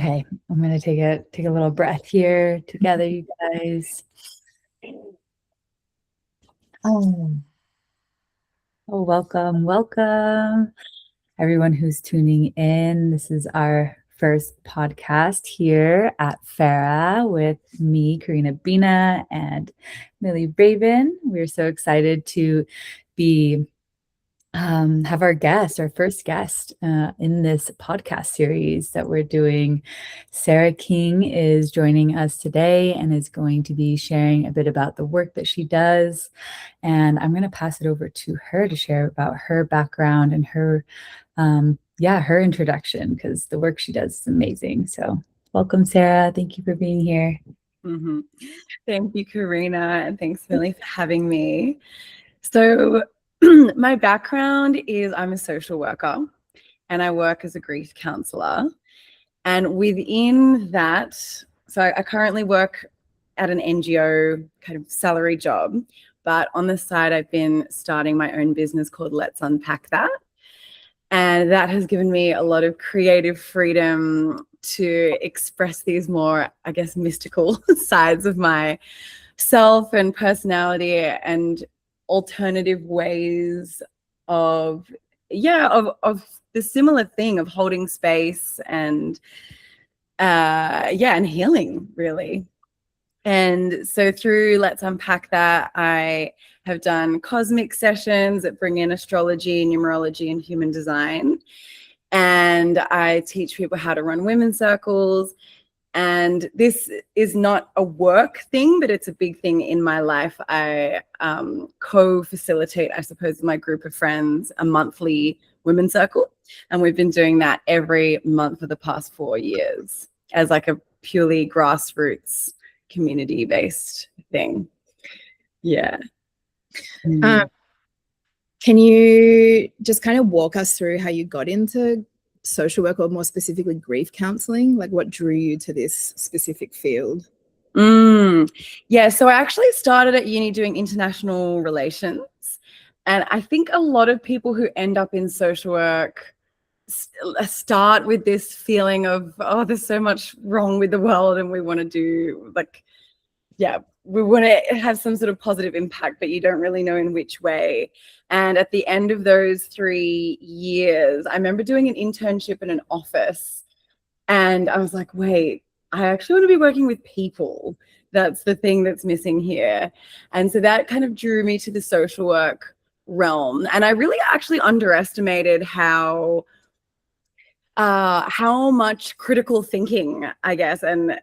Okay, I'm gonna take a little breath here together, you guys. Oh, welcome, everyone who's tuning in. This is our first podcast here at FERA with me, Karina Bina, and Millie Raven. We're so excited to be have our first guest in this podcast series that we're doing. Sarah King is joining us today and is going to be sharing a bit about the work that she does. And I'm going to pass it over to her to share about her background and her introduction, because the work she does is amazing. So welcome, Sarah. Thank you for being here. Mm-hmm. Thank you, Karina, and thanks, Millie, for having me. So my background is I'm a social worker and I work as a grief counsellor. And within that, so I currently work at an NGO kind of salary job, but on the side, I've been starting my own business called Let's Unpack That. And that has given me a lot of creative freedom to express these more, I guess, mystical sides of myself and personality and alternative ways of the similar thing of holding space and and healing, really. And so through Let's Unpack That, I have done cosmic sessions that bring in astrology, numerology, and human design. And I teach people how to run women's circles. And this is not a work thing, but it's a big thing in my life. I co-facilitate, I suppose, my group of friends, a monthly women's circle. And we've been doing that every month for the past 4 years as like a purely grassroots community-based thing. Yeah. Can you just kind of walk us through how you got into social work, or more specifically grief counseling? Like, what drew you to this specific field? Yeah, so I actually started at uni doing international relations. And I think a lot of people who end up in social work start with this feeling of, oh, there's so much wrong with the world and we want to do we want to have some sort of positive impact, but you don't really know in which way. And at the end of those 3 years, I remember doing an internship in an office and I was like, wait, I actually want to be working with people. That's the thing that's missing here. And so that kind of drew me to the social work realm. And I really actually underestimated how much critical thinking, I guess, and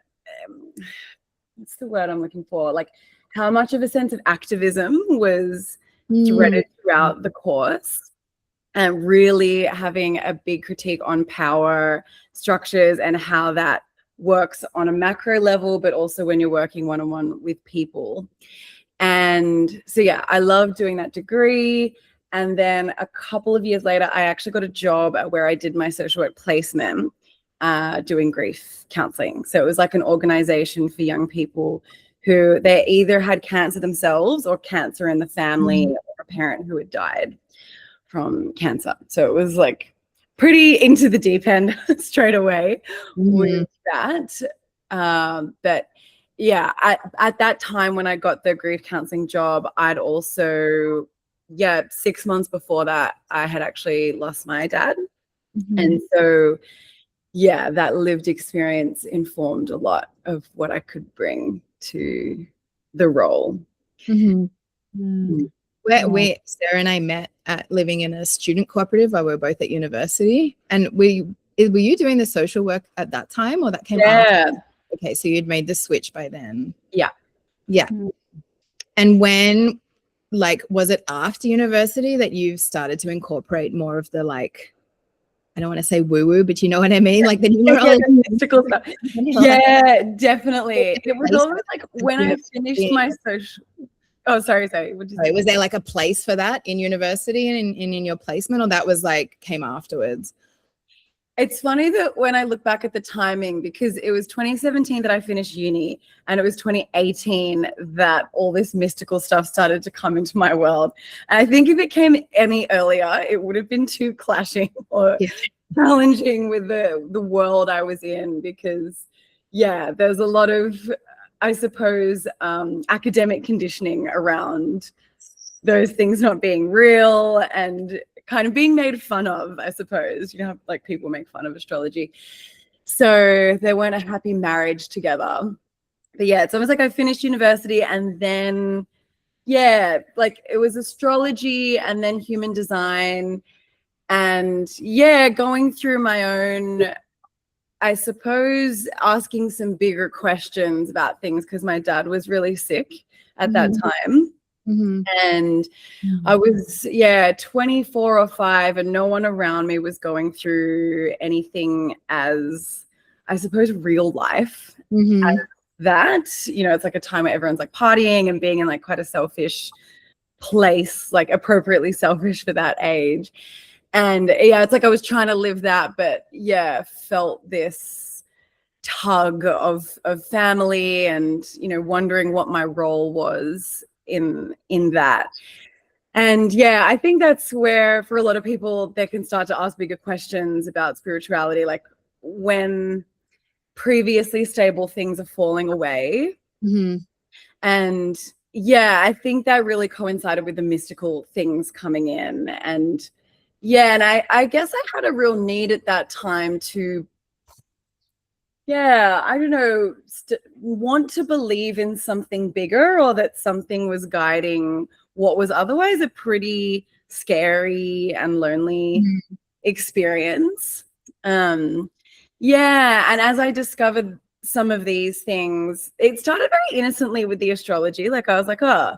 what's the word I'm looking for? Like how much of a sense of activism was threaded throughout the course, and really having a big critique on power structures and how that works on a macro level, but also when you're working one-on-one with people. And so, yeah, I love doing that degree. And then a couple of years later, I actually got a job where I did my social work placement doing grief counseling. So it was like an organization for young people who they either had cancer themselves or cancer in the family or a parent who had died from cancer. So it was like pretty into the deep end straight away with that. But yeah, at that time when I got the grief counseling job, I'd also, 6 months before that, I had actually lost my dad. And so, yeah, that lived experience informed a lot of what I could bring to the role. Where Sarah and I met at living in a student cooperative while we were both at university. And were you doing the social work at that time, or that came after? Okay, so you'd made the switch by then. Yeah. And when, like, was it after university that you started to incorporate more of the, like, I don't want to say woo-woo, but you know what I mean? Like the mystical stuff. Yeah, definitely. It was always like when I finished my social. Oh, sorry. Was there like a place for that in university and in your placement, or that was like came afterwards? It's funny that when I look back at the timing, because it was 2017 that I finished uni, and it was 2018 that all this mystical stuff started to come into my world. And I think if it came any earlier, it would have been too clashing or challenging with the world I was in, because there's a lot of, I suppose, academic conditioning around those things not being real and kind of being made fun of, I suppose. You know, like people make fun of astrology. So they weren't a happy marriage together. But yeah, it's almost like I finished university and then, like it was astrology and then human design. And going through my own, I suppose, asking some bigger questions about things, because my dad was really sick at that time. And I was 24 or 5, and no one around me was going through anything as, I suppose, real life as that. You know, it's like a time where everyone's like partying and being in like quite a selfish place, like appropriately selfish for that age. And it's like I was trying to live that, but felt this tug of family, and you know, wondering what my role was in that. And I think that's where, for a lot of people, they can start to ask bigger questions about spirituality, like when previously stable things are falling away. And I think that really coincided with the mystical things coming in. And and I guess I had a real need at that time to I don't know, want to believe in something bigger, or that something was guiding what was otherwise a pretty scary and lonely experience. And as I discovered some of these things, it started very innocently with the astrology. Like I was like, oh,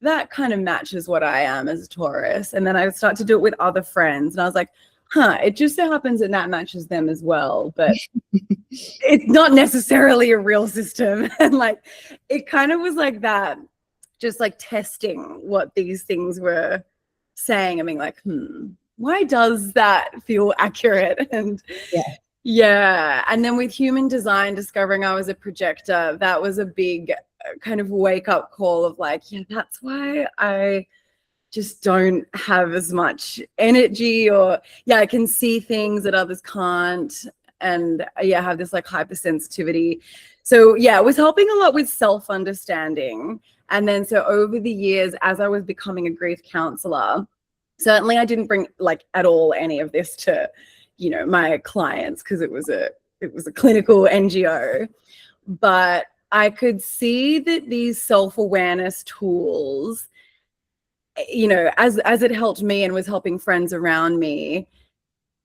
that kind of matches what I am as a Taurus. And then I started to do it with other friends, and I was like, it just so happens that matches them as well, but it's not necessarily a real system. And like, it kind of was like that, just like testing what these things were saying. I mean, like, why does that feel accurate? And and then with human design, discovering I was a projector, that was a big kind of wake up call of like, that's why I just don't have as much energy, or I can see things that others can't, and have this like hypersensitivity. So it was helping a lot with self-understanding. And then so over the years, as I was becoming a grief counselor, certainly I didn't bring like at all any of this to, you know, my clients, because it was a clinical NGO. But I could see that these self-awareness tools, you know, as it helped me and was helping friends around me,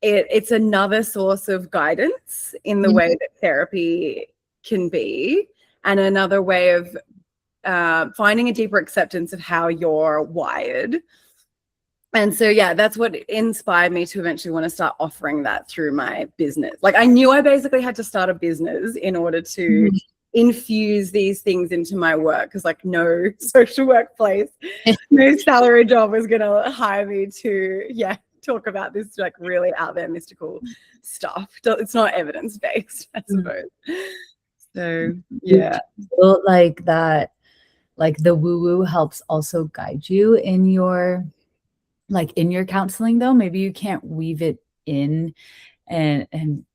it's another source of guidance in the way that therapy can be, and another way of finding a deeper acceptance of how you're wired. And so, that's what inspired me to eventually want to start offering that through my business. Like I knew I basically had to start a business in order to infuse these things into my work, because like no social workplace, no salary job was going to hire me to, talk about this like really out there mystical stuff. It's not evidence-based, I suppose. So, Well, like that, like the woo-woo helps also guide you in your, like in your counseling though. Maybe you can't weave it in and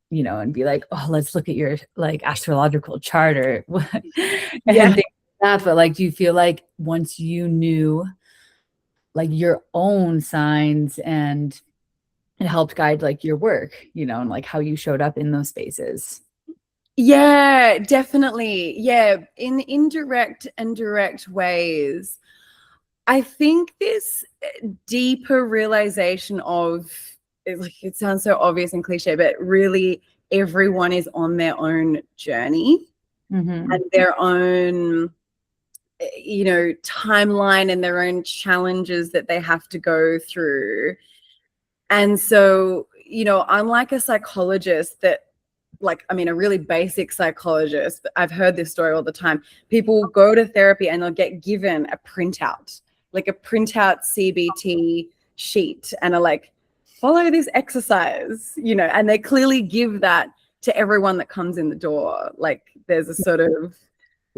you know, and be like, oh, let's look at your like astrological chart or and things like that. But like, do you feel like once you knew like your own signs, and it helped guide like your work, you know, and like how you showed up in those spaces? Yeah, definitely. Yeah, in indirect and direct ways. I think this deeper realization of, like, it sounds so obvious and cliche, but really everyone is on their own journey and their own, you know, timeline and their own challenges that they have to go through. And so, you know, unlike a psychologist that, like, I mean, a really basic psychologist, I've heard this story all the time. People go to therapy and they'll get given a printout, like a printout CBT sheet, and are like, follow this exercise, you know, and they clearly give that to everyone that comes in the door. Like there's a sort of,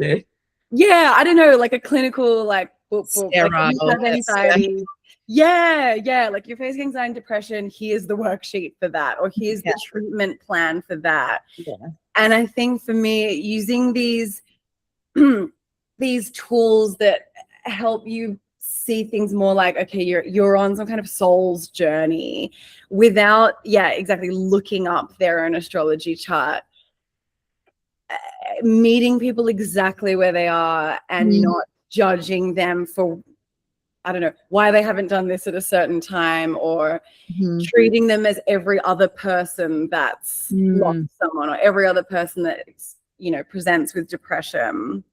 I don't know, like a clinical, like, book, like, have anxiety. Yeah. Like you're facing anxiety and depression. Here's the worksheet for that, or here's the treatment plan for that. Yeah. And I think for me, using these these tools that help you see things more like, okay, you're on some kind of soul's journey without, exactly, looking up their own astrology chart, meeting people exactly where they are and not judging them for, I don't know, why they haven't done this at a certain time, or treating them as every other person that's lost someone, or every other person that, presents with depression.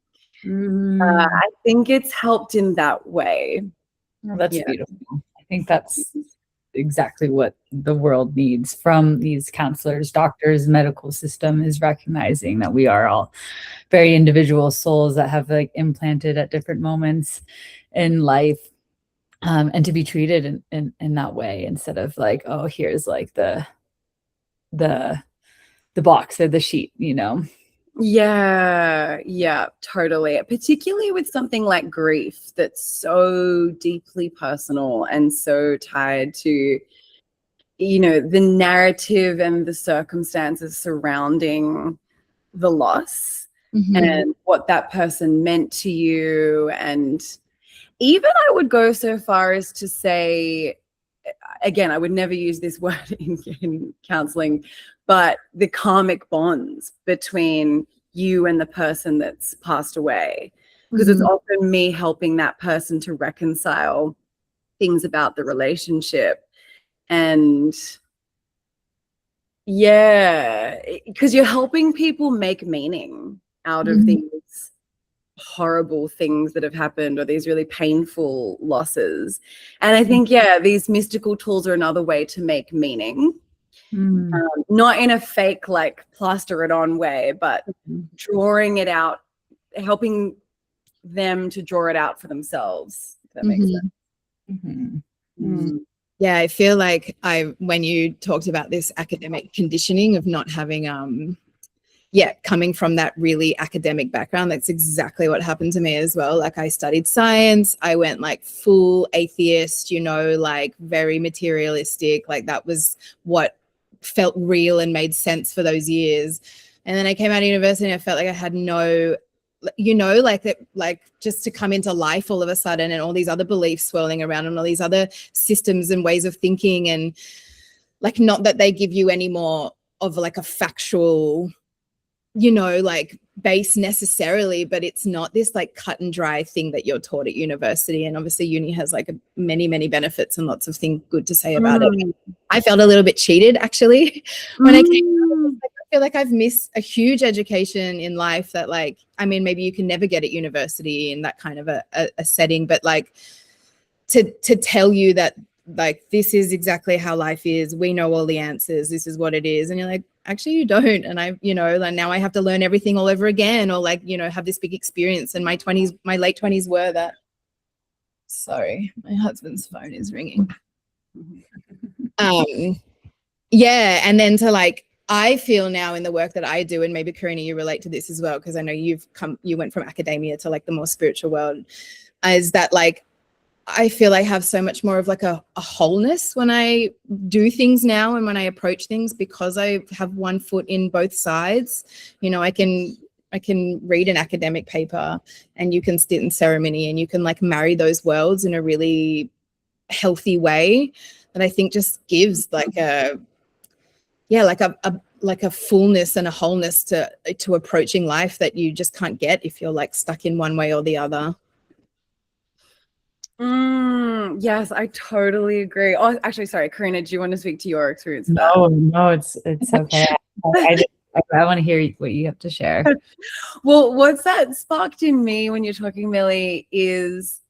I think it's helped in that way. Oh, that's beautiful. I think that's exactly what the world needs from these counselors, doctors, medical system, is recognizing that we are all very individual souls that have like implanted at different moments in life, and to be treated in that way, instead of like, oh, here's like the box or the sheet, Yeah, totally. Particularly with something like grief that's so deeply personal and so tied to, the narrative and the circumstances surrounding the loss and what that person meant to you. And even I would go so far as to say, again, I would never use this word in counseling, but the karmic bonds between you and the person that's passed away, because it's often me helping that person to reconcile things about the relationship. And because you're helping people make meaning out of these horrible things that have happened, or these really painful losses. And I think, these mystical tools are another way to make meaning. Not in a fake, like plaster it on way, but drawing it out, helping them to draw it out for themselves, if that makes sense. Yeah, I feel like when you talked about this academic conditioning of not having coming from that really academic background, that's exactly what happened to me as well. Like I studied science, I went like full atheist, like very materialistic, like that was what felt real and made sense for those years. And then I came out of university and I felt like I had no, like just to come into life all of a sudden, and all these other beliefs swirling around, and all these other systems and ways of thinking, and like, not that they give you any more of like a factual, like base necessarily, but it's not this like cut and dry thing that you're taught at university. And obviously uni has like many, many benefits and lots of things good to say about it. I felt a little bit cheated actually when I came out. I feel like I've missed a huge education in life that, like, I mean, maybe you can never get at university in that kind of a setting, but like to tell you that like this is exactly how life is, we know all the answers, this is what it is, and you're like, actually you don't. And I, like now I have to learn everything all over again, or like, have this big experience. And my late 20s were that. Sorry, my husband's phone is ringing. And then to like, I feel now in the work that I do, and maybe Karina, you relate to this as well, because I know you went from academia to like the more spiritual world, is that like I feel I have so much more of like a wholeness when I do things now, and when I approach things, because I have one foot in both sides. I can read an academic paper, and you can sit in ceremony, and you can like marry those worlds in a really healthy way that I think just gives like a fullness and a wholeness to approaching life that you just can't get if you're like stuck in one way or the other. Yes, I totally agree. Oh, actually, sorry, Karina, do you want to speak to your experience? No, it's okay. I want to hear what you have to share. Well, what's that sparked in me when you're talking, Millie, is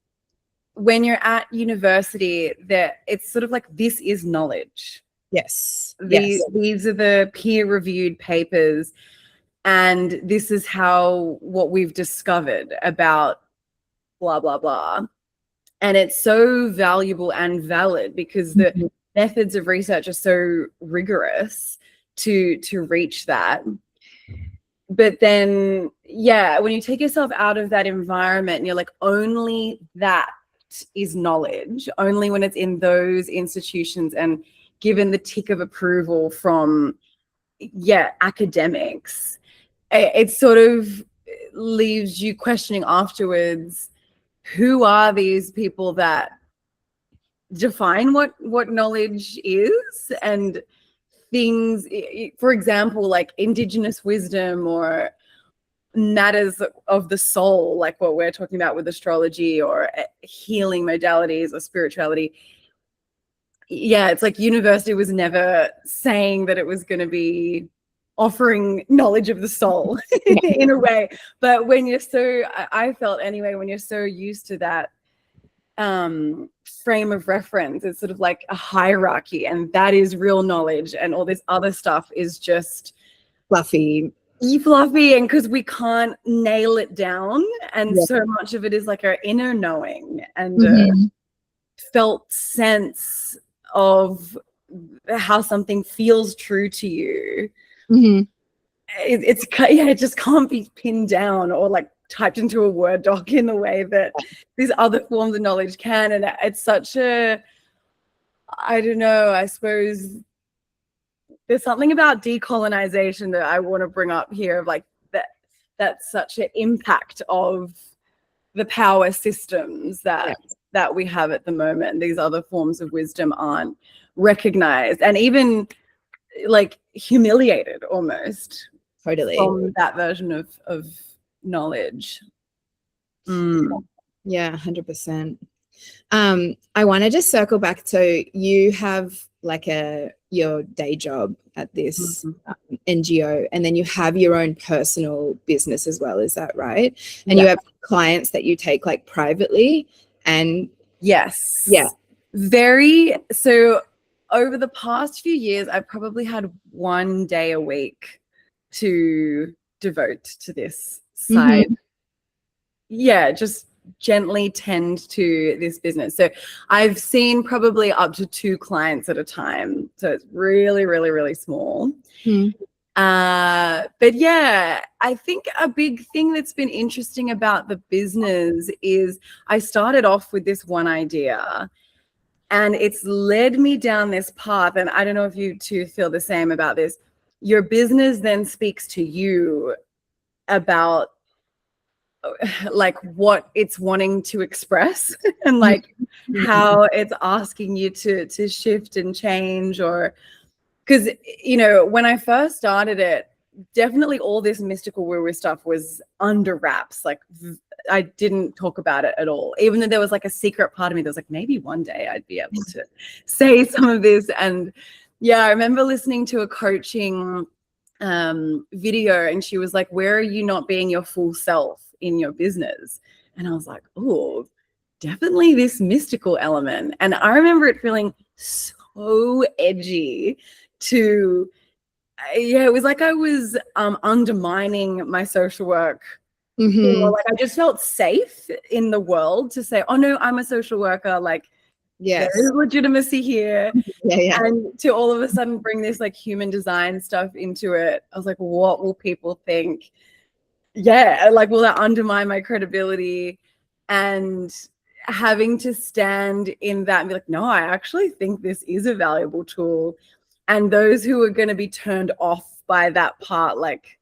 when you're at university, that it's sort of like, this is knowledge. Yes. These are the peer-reviewed papers, and this is what we've discovered about blah, blah, blah. And it's so valuable and valid because the methods of research are so rigorous to reach that. But then, when you take yourself out of that environment and you're like, only that is knowledge, only when it's in those institutions and given the tick of approval from academics, it sort of leaves you questioning afterwards, who are these people that define what knowledge is? And things, for example, like indigenous wisdom or matters of the soul, like what we're talking about with astrology or healing modalities or spirituality. Yeah, it's like university was never saying that it was going to be offering knowledge of the soul in a way. But when you're so, I felt anyway, when you're so used to that frame of reference, it's sort of like a hierarchy, and that is real knowledge, and all this other stuff is just fluffy, and because we can't nail it down, and so much of it is like our inner knowing and felt sense of how something feels true to you. It just can't be pinned down or like typed into a Word doc in the way that these other forms of knowledge can. And it's such a, I don't know, I suppose there's something about decolonization that I want to bring up here, of like that's such an impact of the power systems that we have at the moment. These other forms of wisdom aren't recognized and even like humiliated almost from that version of knowledge. Yeah, 100%. I want to just circle back to, you have like your day job at this NGO, and then you have your own personal business as well, is that right? And you have clients that you take like privately. And so over the past few years, I've probably had 1 day a week to devote to this side. Just gently tend to this business. So I've seen probably up to 2 clients at a time. So it's really, really, really small. But yeah, I think a big thing that's been interesting about the business is I started off with this one idea, and it's led me down this path. And I don't know if you two feel the same about this. Your business then speaks to you about like what it's wanting to express and like how it's asking you to shift and change. Or because, you know, when I first started it, definitely all this mystical woo-woo stuff was under wraps. Like I didn't talk about it at all, even though there was like a secret part of me that was like, maybe one day I'd be able to say some of this. And yeah, I remember listening to a coaching video, and she was like, where are you not being your full self in your business? And I was like, oh, definitely this mystical element. And I remember it feeling so edgy to, it was like I was undermining my social work. Like I just felt safe in the world to say, oh no, I'm a social worker, like there is legitimacy here. And to all of a sudden bring this like human design stuff into it, I was like, what will people think? Like, will that undermine my credibility? And having to stand in that and be like, no, I actually think this is a valuable tool. And those who are going to be turned off by that part, like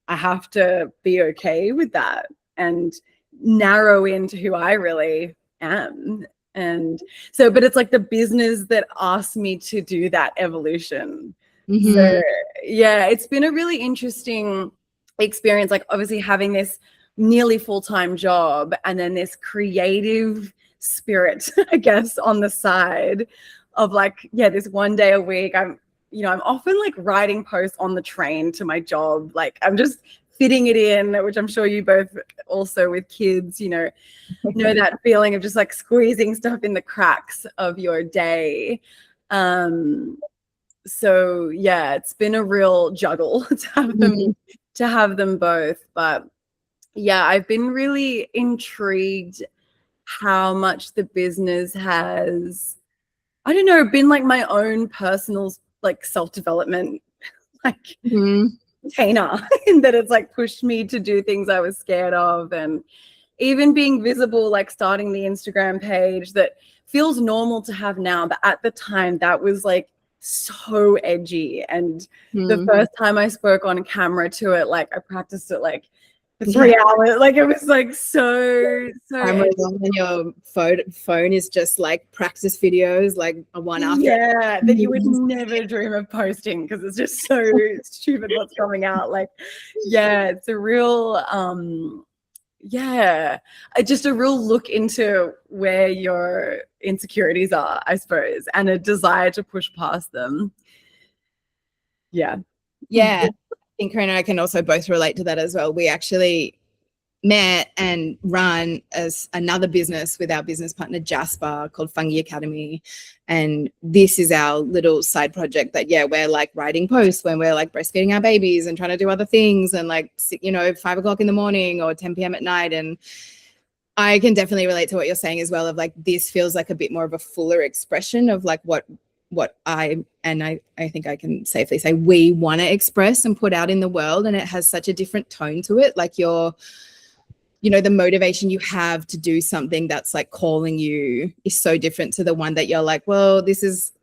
I have to be okay with that and narrow into who I really am. And so, but it's like the business that asked me to do that evolution. So yeah, it's been a really interesting experience, like obviously having this nearly full-time job and then this creative spirit, I guess, on the side of like, this 1 day a week. I'm often like writing posts on the train to my job. Like I'm just fitting it in, which I'm sure you both also with kids, know that feeling of just like squeezing stuff in the cracks of your day. So yeah, it's been a real juggle to have them both. But yeah, I've been really intrigued how much the business has, I don't know, been like my own personal like self-development like container, in that it's like pushed me to do things I was scared of. And even being visible, like starting the Instagram page that feels normal to have now, but at the time that was like so edgy. And the first time I spoke on camera to it, like I practiced it like for 3 hours. Like it was like so cameras on and your phone is just like practice videos, like a one after. Yeah, that you would never dream of posting because it's just so stupid what's coming out. Like, yeah, it's a real just a real look into where your insecurities are, I suppose, and a desire to push past them. Yeah. I think Karina and I can also both relate to that as well. We actually met and run as another business with our business partner Jasper called Fungi Academy, and this is our little side project that we're like writing posts when we're like breastfeeding our babies and trying to do other things, and like 5 o'clock in the morning or 10 p.m. at night. And I can definitely relate to what you're saying as well, of like this feels like a bit more of a fuller expression of like what I think I can safely say we want to express and put out in the world, and it has such a different tone to it. Like the motivation you have to do something that's like calling you is so different to the one that you're like, well, this is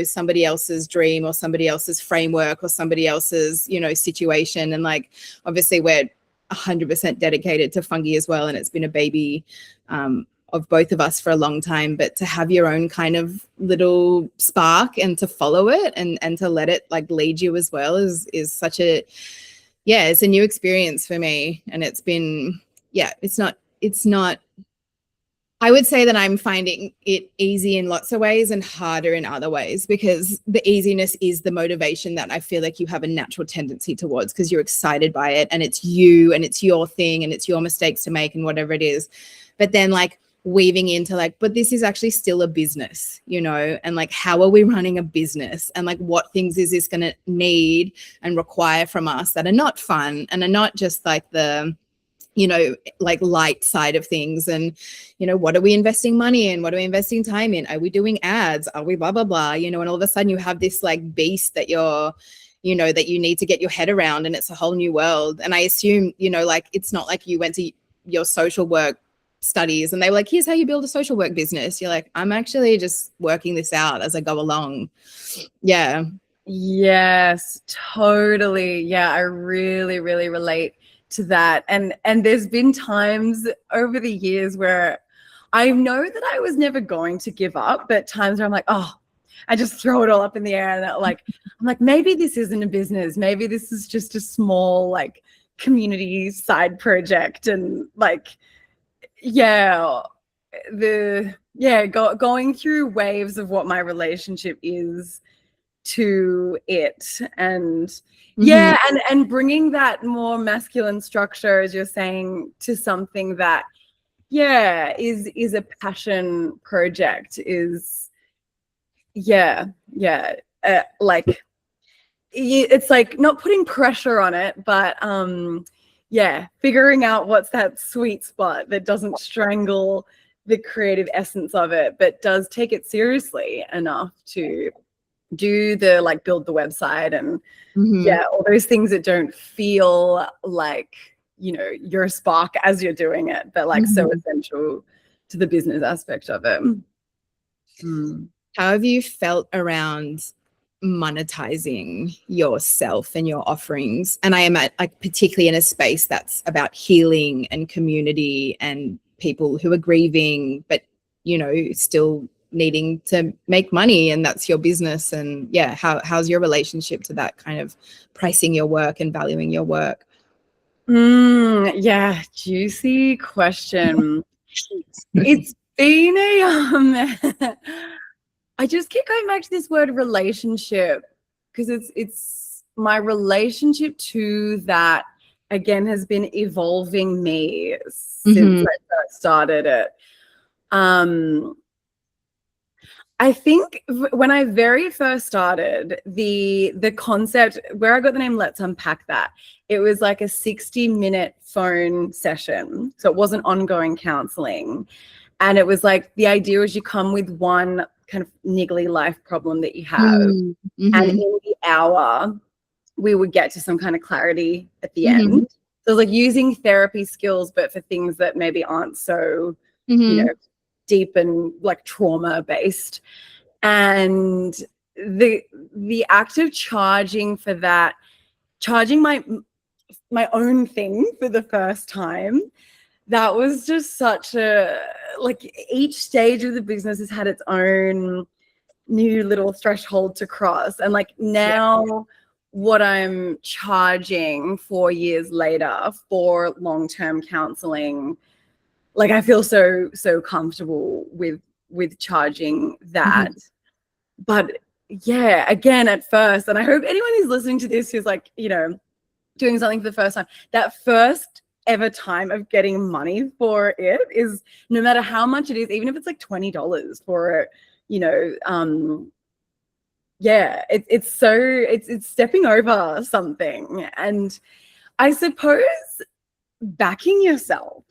somebody else's dream or somebody else's framework or somebody else's situation. And like obviously we're 100% dedicated to Fungi as well, and it's been a baby of both of us for a long time. But to have your own kind of little spark and to follow it and to let it like lead you as well is such a it's a new experience for me. And it's been it's not I would say that I'm finding it easy in lots of ways and harder in other ways, because the easiness is the motivation that I feel like you have a natural tendency towards, because you're excited by it and it's you and it's your thing and it's your mistakes to make and whatever it is. But then like weaving into like, but this is actually still a business, and like, how are we running a business? And like, what things is this going to need and require from us that are not fun and are not just like the like light side of things? And what are we investing money in? What are we investing time in? Are we doing ads? Are we blah blah blah? And all of a sudden you have this like beast that you're that you need to get your head around, and it's a whole new world. And I assume like it's not like you went to your social work studies and they were like, here's how you build a social work business. You're like, I'm actually just working this out as I go along. Yes, totally. I really relate to that. And there's been times over the years where I know that I was never going to give up, but times where I'm like, oh, I just throw it all up in the air, and I'm like, maybe this isn't a business, maybe this is just a small like community side project. And like going through waves of what my relationship is to it, and and bringing that more masculine structure, as you're saying, to something that is a passion project, is like it's like not putting pressure on it, but figuring out what's that sweet spot that doesn't strangle the creative essence of it, but does take it seriously enough to do the like build the website and all those things that don't feel like your spark as you're doing it, but like so essential to the business aspect of it. How have you felt around monetizing yourself and your offerings? And I am like particularly in a space that's about healing and community and people who are grieving but still needing to make money, and that's your business. And how's your relationship to that kind of pricing your work and valuing your work? Juicy question. It's been a I just keep going back to this word relationship, because it's my relationship to that again has been evolving me since I first started it. I think when I very first started, the concept where I got the name Let's Unpack That, it was like a 60-minute phone session. So it wasn't ongoing counseling. And it was like, the idea was you come with one kind of niggly life problem that you have. And in the hour, we would get to some kind of clarity at the end. So like using therapy skills, but for things that maybe aren't so, you know, deep and like trauma based. And the act of charging for that, charging my own thing for the first time, that was just such a, like, each stage of the business has had its own new little threshold to cross. And like now what I'm charging 4 years later for long-term counseling, like I feel so comfortable with charging that. But yeah, again, at first, and I hope anyone who's listening to this who's like, you know, doing something for the first time, that first ever time of getting money for it is, no matter how much it is, even if it's like $20 for it, you know, yeah, it's stepping over something. And I suppose backing yourself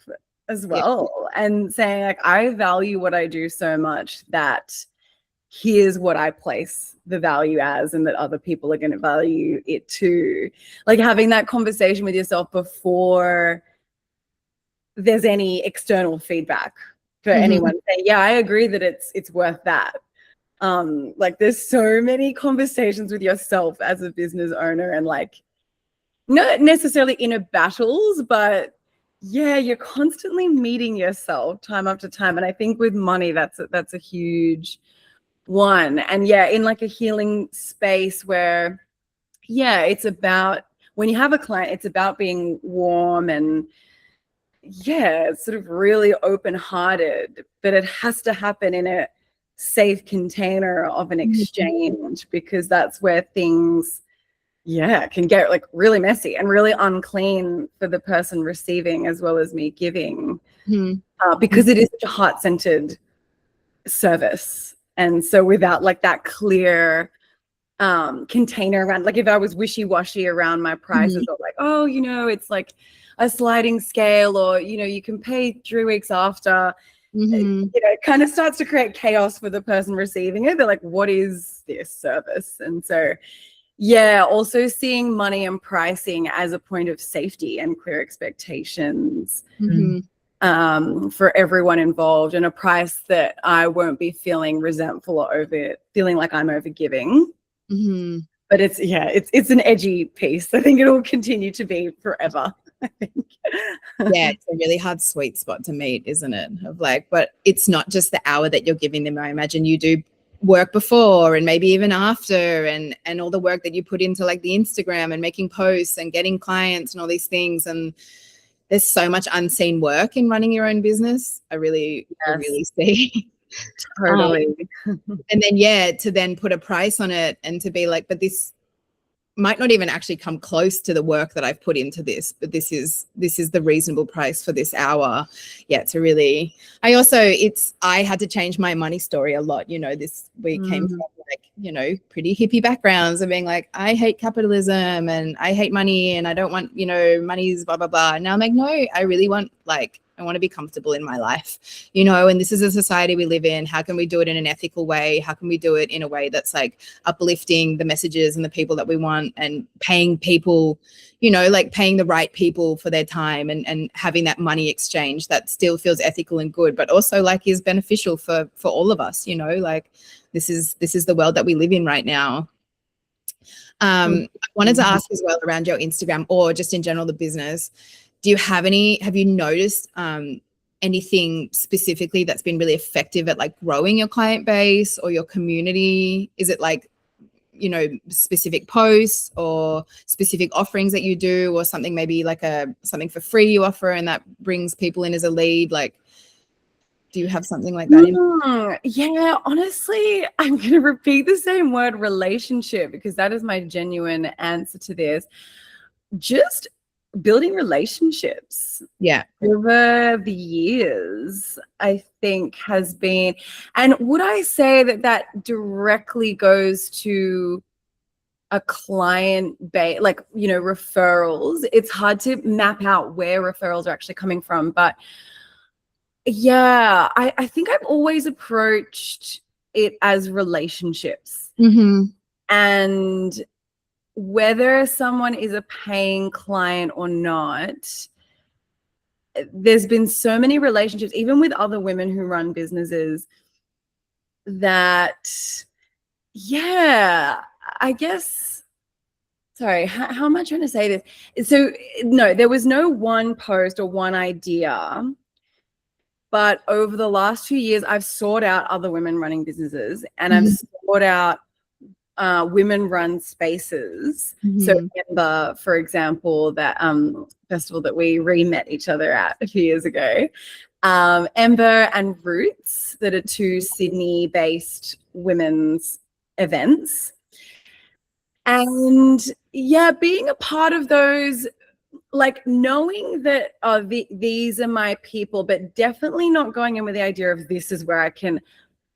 as well, and saying like, I value what I do so much that here's what I place the value as, and that other people are going to value it too. Like having that conversation with yourself before there's any external feedback for anyone saying, yeah, I agree that it's worth that. Like there's so many conversations with yourself as a business owner, and like not necessarily inner battles, but yeah, you're constantly meeting yourself time after time. And I think with money, that's a huge one. And yeah, in like a healing space where, yeah, it's about, when you have a client, it's about being warm and yeah, sort of really open-hearted, but it has to happen in a safe container of an exchange, because that's where things, yeah, can get like really messy and really unclean for the person receiving as well as me giving, because it is such a heart-centered service. And so without like that clear container around, like if I was wishy-washy around my prices, or like, oh, you know, it's like a sliding scale, or, you know, you can pay 3 weeks after, you know, it kind of starts to create chaos for the person receiving it. They're like, what is this service? And so, yeah, also seeing money and pricing as a point of safety and clear expectations for everyone involved, and a price that I won't be feeling resentful over, feeling like I'm overgiving. But it's, yeah, it's an edgy piece. I think it'll continue to be forever. I think. Yeah, it's a really hard sweet spot to meet, isn't it? Of like, but it's not just the hour that you're giving them. I imagine you do work before and maybe even after, and all the work that you put into like the Instagram and making posts and getting clients and all these things. And there's so much unseen work in running your own business. I really see. Totally. And then, yeah, to then put a price on it and to be like, but this might not even actually come close to the work that I've put into this, but this is the reasonable price for this hour. Yeah, it's a really, I had to change my money story a lot. You know, we came from like, you know, pretty hippie backgrounds of being like, I hate capitalism and I hate money and I don't want, you know, money's blah, blah, blah. And now I'm like, no, I really want, like, I want to be comfortable in my life, you know, and this is a society we live in. How can we do it in an ethical way? How can we do it in a way that's like uplifting the messages and the people that we want, and paying people, you know, like paying the right people for their time, and having that money exchange that still feels ethical and good, but also like is beneficial for all of us, you know, like this is the world that we live in right now. I wanted to ask as well around your Instagram, or just in general, the business. Have you noticed anything specifically that's been really effective at like growing your client base or your community? Is it like, you know, specific posts or specific offerings that you do, or something maybe like something for free you offer and that brings people in as a lead? Like, do you have something like that? Yeah, honestly, I'm going to repeat the same word, relationship, because that is my genuine answer to this. Just building relationships over the years, I think, has been, and would I say that directly goes to a client base, like, you know, referrals? It's hard to map out where referrals are actually coming from, but yeah, I think I've always approached it as relationships. And whether someone is a paying client or not, there's been so many relationships, even with other women who run businesses, that, yeah, I guess, sorry, how am I trying to say this? So, no, there was no one post or one idea, but over the last few years, I've sought out other women running businesses, and I've sought out women-run spaces. So Ember, for example, that festival that we re-met each other at a few years ago, Ember and Roots, that are two Sydney-based women's events. And yeah, being a part of those, like knowing that these are my people, but definitely not going in with the idea of this is where I can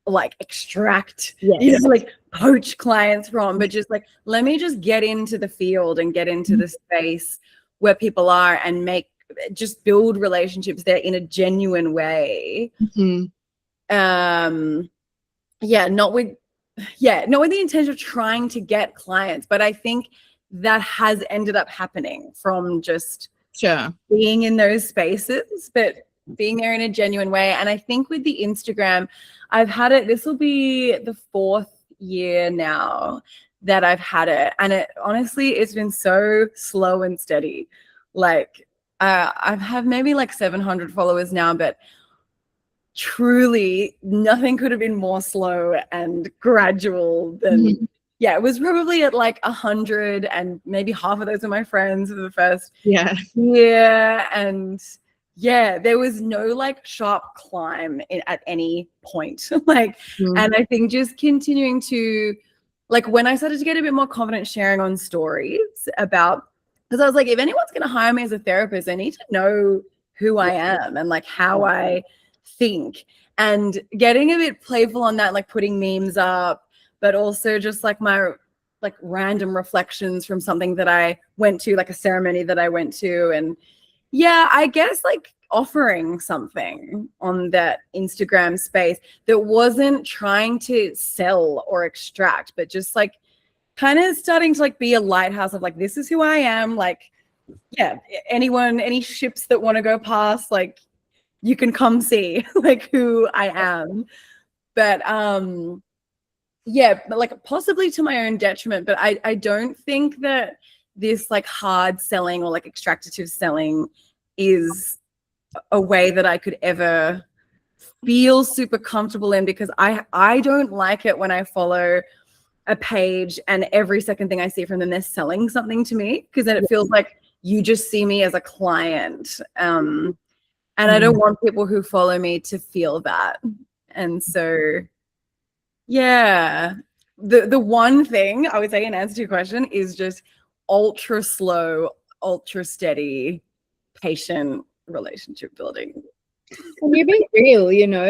like extract, like poach clients from, but just like, let me just get into the field and get into the space where people are and just build relationships there in a genuine way. Not with the intention of trying to get clients, but I think that has ended up happening from just being in those spaces, but being there in a genuine way. And I think with the Instagram, I've had it, this will be the 4th year now that I've had it. And it honestly, it's been so slow and steady. Like I've had maybe like 700 followers now, but truly nothing could have been more slow and gradual than, it was probably at like 100, and maybe half of those are my friends for the first year. And there was no like sharp climb at any point. And I think just continuing to, like, when I started to get a bit more confident sharing on stories about, because I was like, if anyone's going to hire me as a therapist, I need to know who I am and like how I think, and getting a bit playful on that, like putting memes up, but also just like my like random reflections from something that I went to, like a ceremony that I went to. And I guess like offering something on that Instagram space that wasn't trying to sell or extract, but just like kind of starting to like be a lighthouse of like, this is who I am. Like, any ships that want to go past, like you can come see like who I am. But but like possibly to my own detriment, but I don't think that this like hard selling or like extractive selling is a way that I could ever feel super comfortable in, because I don't like it when I follow a page and every second thing I see from them, they're selling something to me, because then it feels like you just see me as a client. And I don't want people who follow me to feel that. And so, the one thing I would say in answer to your question is just ultra slow, ultra steady, patient relationship building. And you're being real,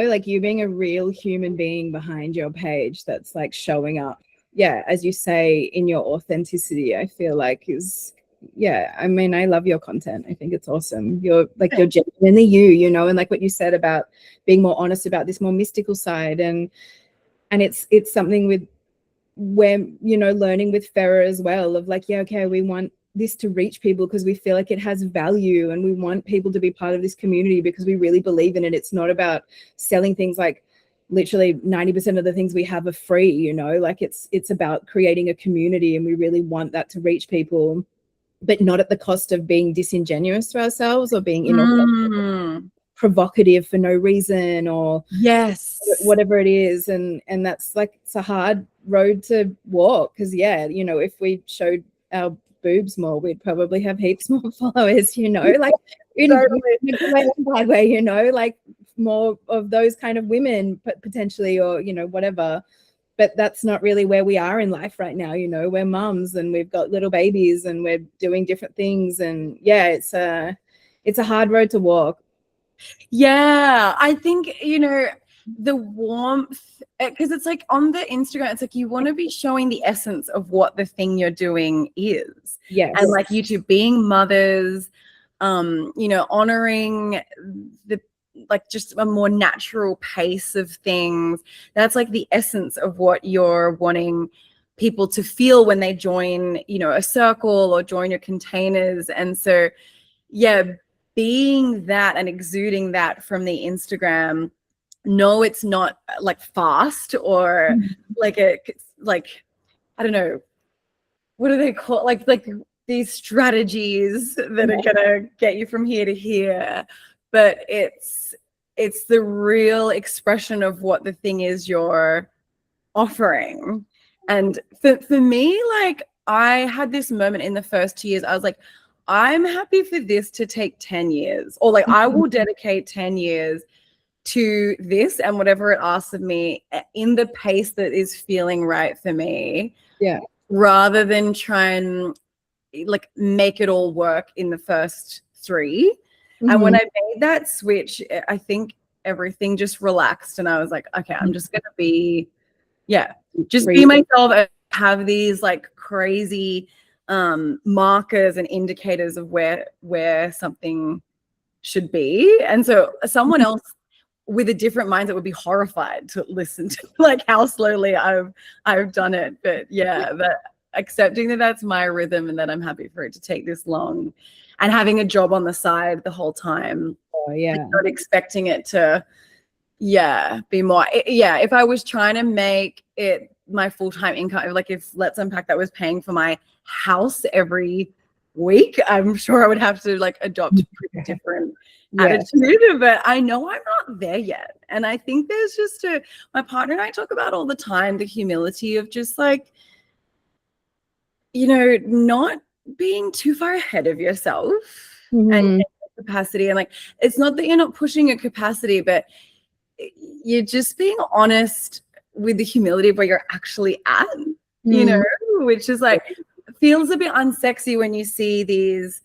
like you being a real human being behind your page that's like showing up. As you say, in your authenticity, I feel like I mean, I love your content. I think it's awesome. You're genuinely you, and like what you said about being more honest about this more mystical side, and it's something with where, learning with FERA as well, of like, we want this to reach people because we feel like it has value, and we want people to be part of this community because we really believe in it. It's not about selling things. Like literally 90% of the things we have are free, like it's about creating a community, and we really want that to reach people, but not at the cost of being disingenuous to ourselves or being provocative for no reason, or whatever it is. And that's like, it's a hard road to walk, because if we showed our boobs more, we'd probably have heaps more followers, like in a bad way, like more of those kind of women potentially, or whatever. But that's not really where we are in life right now. We're mums and we've got little babies and we're doing different things, and it's a hard road to walk. I think the warmth, because it's like on the Instagram, it's like you want to be showing the essence of what the thing you're doing is. And like YouTube, being mothers, honoring the like just a more natural pace of things. That's like the essence of what you're wanting people to feel when they join, you know, a circle or join your containers. And so, yeah, being that and exuding that from the Instagram, no, it's not like fast or like I don't know, what do they call like these strategies that are gonna get you from here to here, but it's the real expression of what the thing is you're offering. And for me, like, I had this moment in the first 2 years. I was like, I'm happy for this to take 10 years, or like I will dedicate 10 years to this and whatever it asks of me in the pace that is feeling right for me. Yeah. Rather than try and like make it all work in the first 3. And when I made that switch, I think everything just relaxed, and I was like, okay, I'm just gonna be, just be myself and have these like crazy markers and indicators of where something should be. And so someone else with a different mindset would be horrified to listen to like how slowly I've done it. But yeah, that accepting that that's my rhythm and that I'm happy for it to take this long, and having a job on the side the whole time. Oh, yeah. Not expecting it to be more. If I was trying to make it my full-time income, like if Let's Unpack that was paying for my house every week, I'm sure I would have to like adopt a pretty different attitude. But I know I'm not there yet. And I think there's just my partner and I talk about all the time, the humility of just like, you know, not being too far ahead of yourself and capacity. And like, it's not that you're not pushing your capacity, but you're just being honest with the humility of where you're actually at, you know, which is like, feels a bit unsexy when you see these,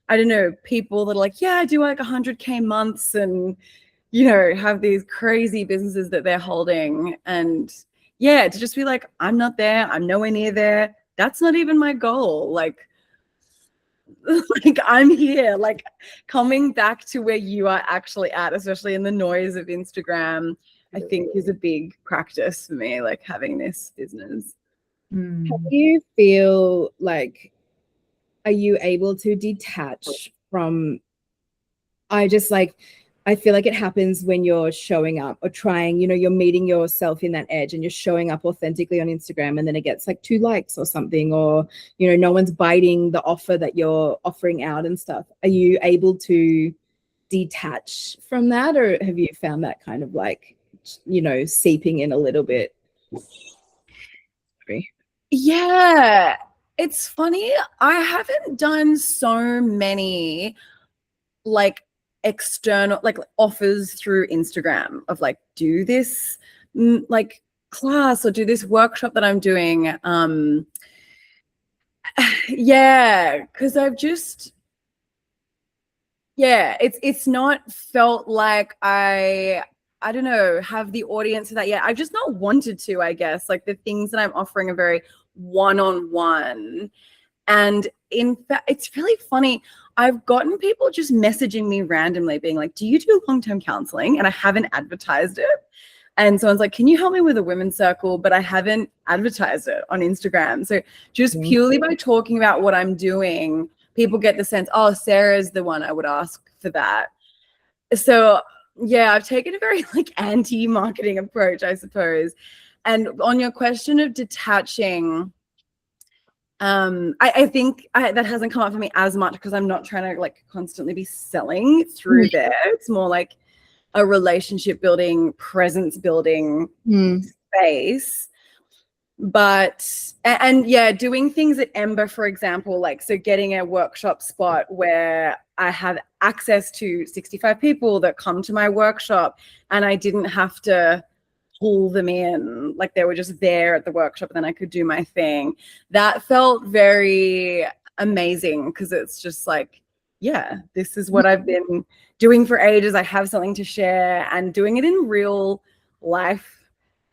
I don't know, people that are like, yeah, I do like 100K months and, you know, have these crazy businesses that they're holding. And yeah, to just be like, I'm not there. I'm nowhere near there. That's not even my goal. Like I'm here, like coming back to where you are actually at, especially in the noise of Instagram, I think is a big practice for me, like having this business. How do you feel like, are you able to detach from, I feel like it happens when you're showing up or trying, you know, you're meeting yourself in that edge and you're showing up authentically on Instagram, and then it gets like 2 likes or something, or, you know, no one's biting the offer that you're offering out and stuff. Are you able to detach from that, or have you found that kind of like, you know, seeping in a little bit? Sorry. Yeah, it's funny. I haven't done so many like external like offers through Instagram of like, do this like class or do this workshop that I'm doing. Because I've just it's not felt like I don't know, have the audience for that yet. I've just not wanted to, I guess. Like the things that I'm offering are very one-on-one. And in fact, it's really funny. I've gotten people just messaging me randomly being like, do you do long-term counseling? And I haven't advertised it. And someone's like, can you help me with a women's circle? But I haven't advertised it on Instagram. So just purely by talking about what I'm doing, people get the sense, oh, Sarah's the one I would ask for that. So yeah, I've taken a very like anti-marketing approach, I suppose. And on your question of detaching, I think that hasn't come up for me as much because I'm not trying to like constantly be selling through there. It's more like a relationship building, presence building space. But, and yeah, doing things at Ember, for example, like, so getting a workshop spot where I have access to 65 people that come to my workshop and I didn't have to pull them in, like they were just there at the workshop and then I could do my thing. That felt very amazing because it's just like, yeah, this is what I've been doing for ages. I have something to share, and doing it in real life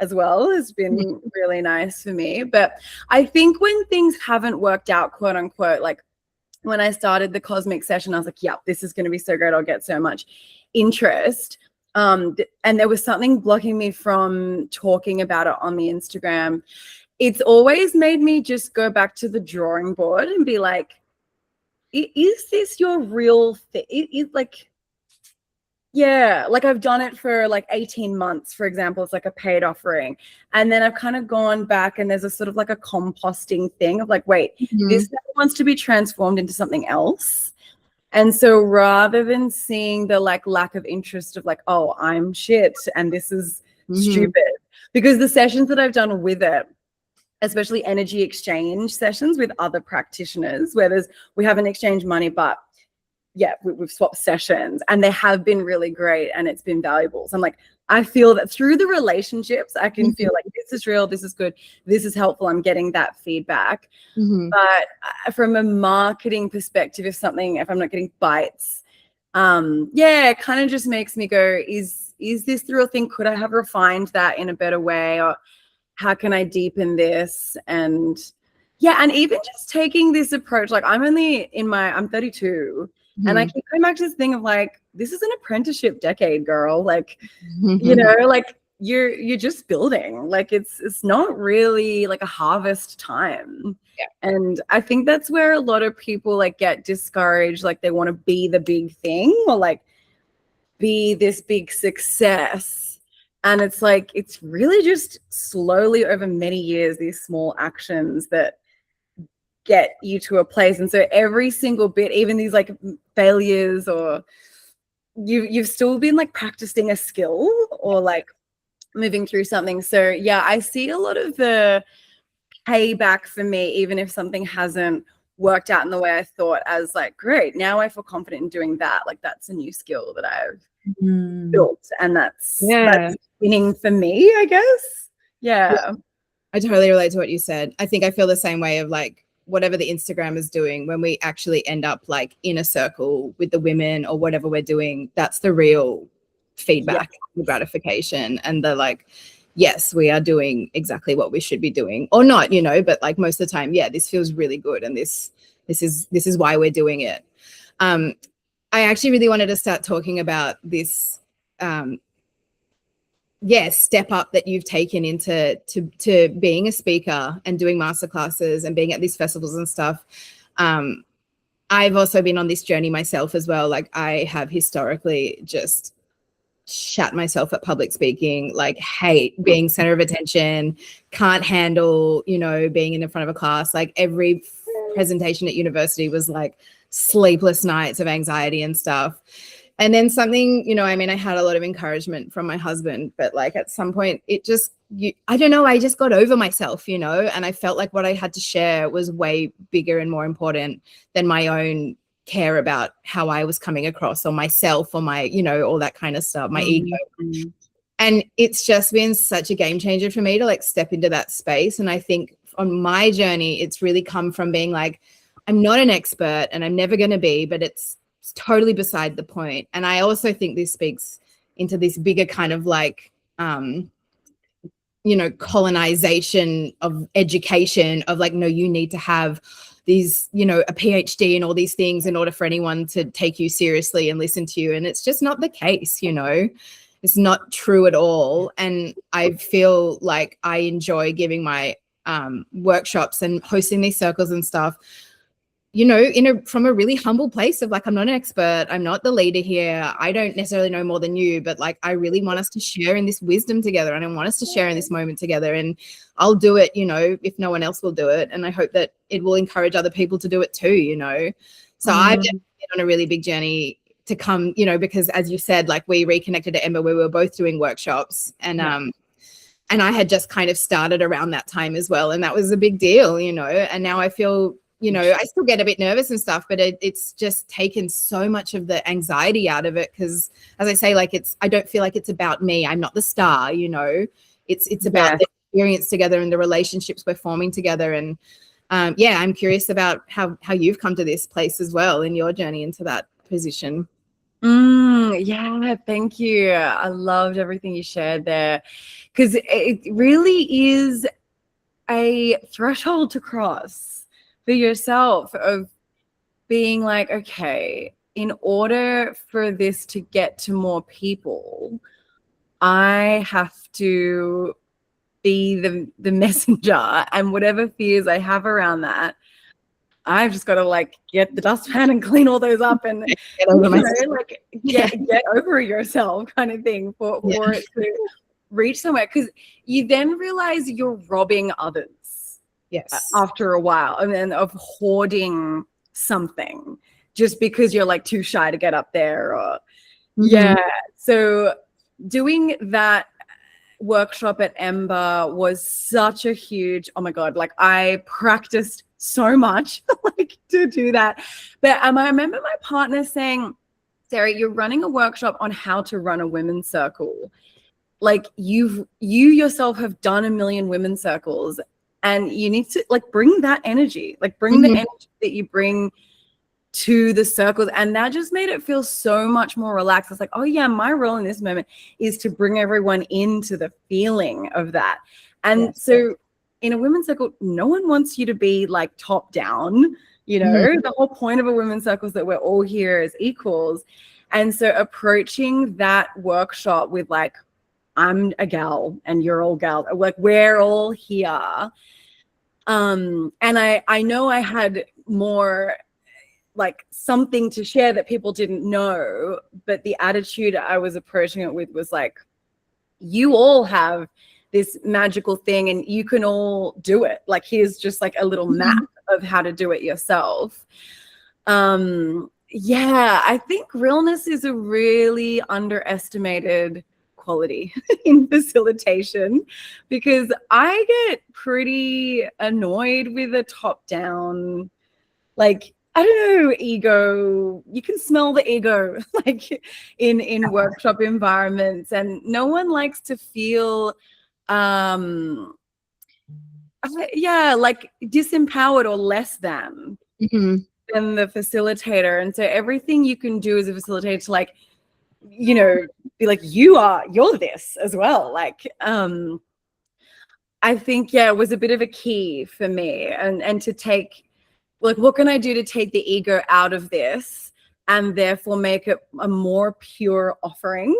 as well has been really nice for me. But I think when things haven't worked out, quote unquote, like when I started the cosmic session, I was like, yeah, this is going to be so great. I'll get so much interest. And there was something blocking me from talking about it on the Instagram. it's always made me just go back to the drawing board and be like, is this your real thing? Like, yeah, like I've done it for like 18 months, for example. It's like a paid offering. And then I've kind of gone back and there's a sort of like a composting thing of like, wait, this wants to be transformed into something else. And so rather than seeing the like lack of interest of like, oh, I'm shit and this is stupid, because the sessions that I've done with it, especially energy exchange sessions with other practitioners, where we haven't exchanged money, but yeah, we've swapped sessions and they have been really great and it's been valuable. So I'm like, I feel that through the relationships, I can feel like this is real, this is good, this is helpful. I'm getting that feedback. But from a marketing perspective, if I'm not getting bites, yeah, it kind of just makes me go, is this the real thing? Could I have refined that in a better way? Or how can I deepen this? And yeah, and even just taking this approach, like I'm 32. And I keep going back to this thing of like, this is an apprenticeship decade, girl. Like, you know, like you're just building. Like it's not really like a harvest time. Yeah. And I think that's where a lot of people like get discouraged. Like they want to be the big thing or like be this big success. And it's like, it's really just slowly over many years, these small actions that get you to a place. And so every single bit, even these like failures, or you've still been like practicing a skill or like moving through something. So yeah, I see a lot of the payback for me, even if something hasn't worked out in the way I thought, as like, great, now I feel confident in doing that. Like that's a new skill that I've built, and that's winning for me, I guess. Yeah. I totally relate to what you said. I think I feel the same way of like, whatever the Instagram is doing, when we actually end up like in a circle with the women or whatever we're doing, that's the real feedback, the gratification, and the like, yes, we are doing exactly what we should be doing, or not, you know, but like most of the time, yeah, this feels really good, and this is why we're doing it. I actually really wanted to start talking about this step up that you've taken into to being a speaker and doing masterclasses and being at these festivals and stuff. I've also been on this journey myself as well. Like I have historically just shat myself at public speaking, like hate being center of attention, can't handle, you know, being in the front of a class. Like every presentation at university was like sleepless nights of anxiety and stuff. And then something, you know, I mean, I had a lot of encouragement from my husband, but like at some point it just, I don't know, I just got over myself, you know, and I felt like what I had to share was way bigger and more important than my own care about how I was coming across, or myself, or my, you know, all that kind of stuff, my ego. And it's just been such a game changer for me to like step into that space. And I think on my journey, it's really come from being like, I'm not an expert and I'm never going to be, but it's totally beside the point. And I also think this speaks into this bigger kind of like, you know, colonization of education of like, no, you need to have these, you know, a PhD and all these things in order for anyone to take you seriously and listen to you. And it's just not the case, you know, it's not true at all. And I feel like I enjoy giving my workshops and hosting these circles and stuff, you know, from a really humble place of like, I'm not an expert, I'm not the leader here, I don't necessarily know more than you, but like I really want us to share in this wisdom together, and I want us to share in this moment together, and I'll do it, you know, if no one else will do it, and I hope that it will encourage other people to do it too, you know. So I've been on a really big journey to come, you know, because as you said, like we reconnected at Ember where we were both doing workshops, and I had just kind of started around that time as well, and that was a big deal, you know. And now I feel, you know, I still get a bit nervous and stuff, but it's just taken so much of the anxiety out of it, because as I say, like I don't feel like it's about me. I'm not the star, you know. It's about the experience together and the relationships we're forming together. And I'm curious about how you've come to this place as well in your journey into that position. Yeah, thank you. I loved everything you shared there, because it really is a threshold to cross for yourself of being like, okay, in order for this to get to more people, I have to be the messenger, and whatever fears I have around that, I've just got to like get the dustpan and clean all those up and get over yourself kind of thing for it to reach somewhere, because you then realize you're robbing others after a while, and then of hoarding something just because you're like too shy to get up there or so doing that workshop at Ember was such a huge, oh my God, like I practiced so much like to do that. But I remember my partner saying, Sarah, you're running a workshop on how to run a women's circle. Like you yourself have done a million women's circles, and you need to like bring that energy, like bring the energy that you bring to the circles. And that just made it feel so much more relaxed. It's like, oh yeah, my role in this moment is to bring everyone into the feeling of that. And so in a women's circle, no one wants you to be like top down, you know, the whole point of a women's circle is that we're all here as equals. And so approaching that workshop with like, I'm a gal and you're all gals, like we're all here. And I know I had more like something to share that people didn't know, but the attitude I was approaching it with was like, you all have this magical thing and you can all do it. Like, here's just like a little map of how to do it yourself. Yeah, I think realness is a really underestimated quality in facilitation, because I get pretty annoyed with a top-down, like, I don't know, ego. You can smell the ego like in workshop environments, and no one likes to feel like disempowered or less than the facilitator. And so everything you can do as a facilitator to like, you know, be like, you're this as well. Like, I think, it was a bit of a key for me, and to take, like, what can I do to take the ego out of this and therefore make it a more pure offering?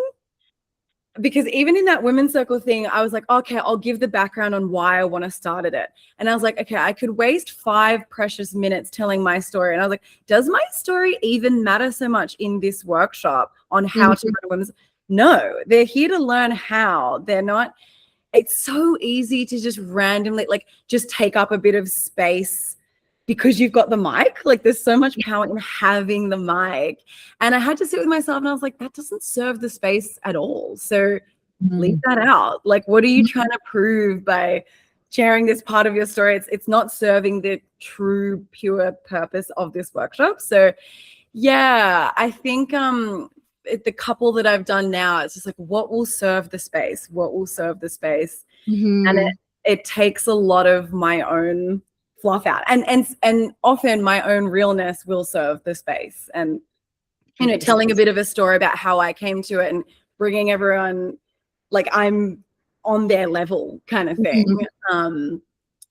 Because even in that women's circle thing, I was like, okay, I'll give the background on why I want to start it. And I was like, okay, I could waste 5 precious minutes telling my story. And I was like, does my story even matter so much in this workshop on how to run a women's? No, they're here to learn how. They're not. It's so easy to just randomly, like, just take up a bit of space because you've got the mic. Like, there's so much power in having the mic. And I had to sit with myself and I was like, that doesn't serve the space at all. So leave that out. Like, what are you trying to prove by sharing this part of your story? It's not serving the true, pure purpose of this workshop. So yeah, I think the couple that I've done now, it's just like, what will serve the space? What will serve the space? And it takes a lot of my own fluff out, and often my own realness will serve the space, and you know, telling a bit of a story about how I came to it and bringing everyone like I'm on their level kind of thing.